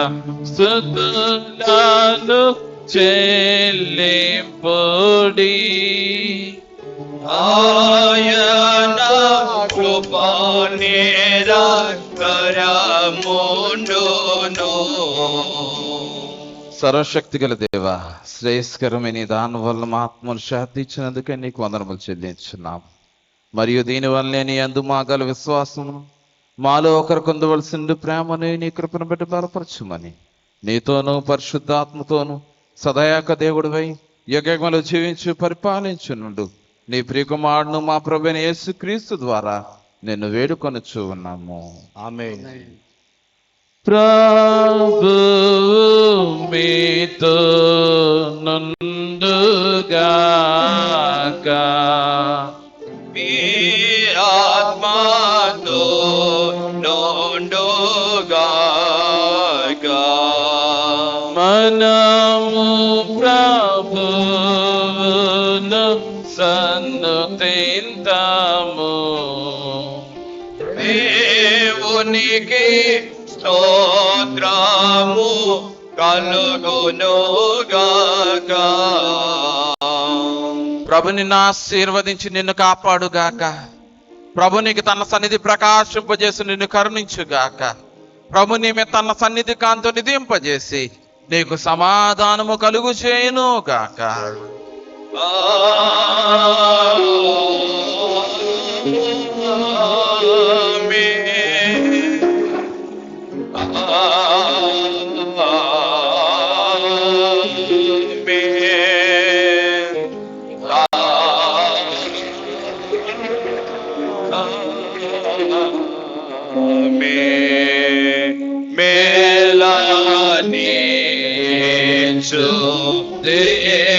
స్తుతులను చెల్లింపుడి. ఆయన కృపా నిరంతరముండును. సర్వశక్తి గల దేవ, శ్రేయస్కరమైన నీ దాని వల్ల మా ఆత్మను శాంతి ఇచ్చినందుకే నీకు వందనములు చెల్లించున్నాం. మరియు దీనివల్లనే నీ అందు మా గల విశ్వాసము మాలో ఒకరు పొందవలసిన ప్రేమను నీ కృపను బట్టి బలపరచుమని నీతోనూ పరిశుద్ధాత్మతోనూ సదాయాక దేవుడివై యుగములు జీవించు పరిపాలించునుండు నీ ప్రియకుమారుడు మా ప్రభువైన యేసుక్రీస్తు ద్వారా నిన్ను వేడుకొనుచు ఉన్నాము. ఆమేన్. ప్రభువు మీతో నుండుగాక. మీ ఆత్మతో నుండుగాక. మనము ప్రభువును సన్నుతింతాము. దేవునికి స్తోత్రము కలుగునుగాక. ప్రభు నిన్ను ఆశీర్వదించి నిన్ను కాపాడుగాక. ప్రభు నీకు తన సన్నిధి ప్రకాశింపజేసి నిన్ను కరుణించుగాక. ప్రభు నీ మీద తన సన్నిధి కాంతో నిధింపజేసి నీకు సమాధానము కలుగు చేయును గాక.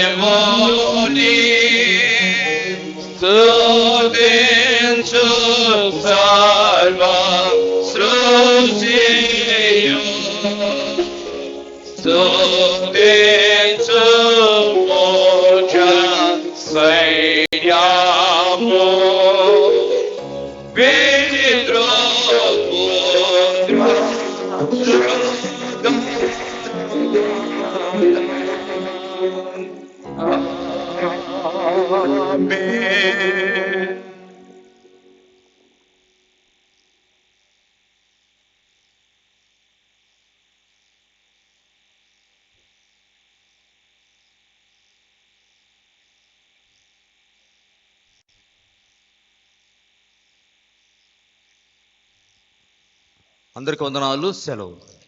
దేవుని స్తుతించు సర్వ సృష్టియు స్తుతించు మోక్ష సైన్యము అందరికి వందనాలు. సెలవు.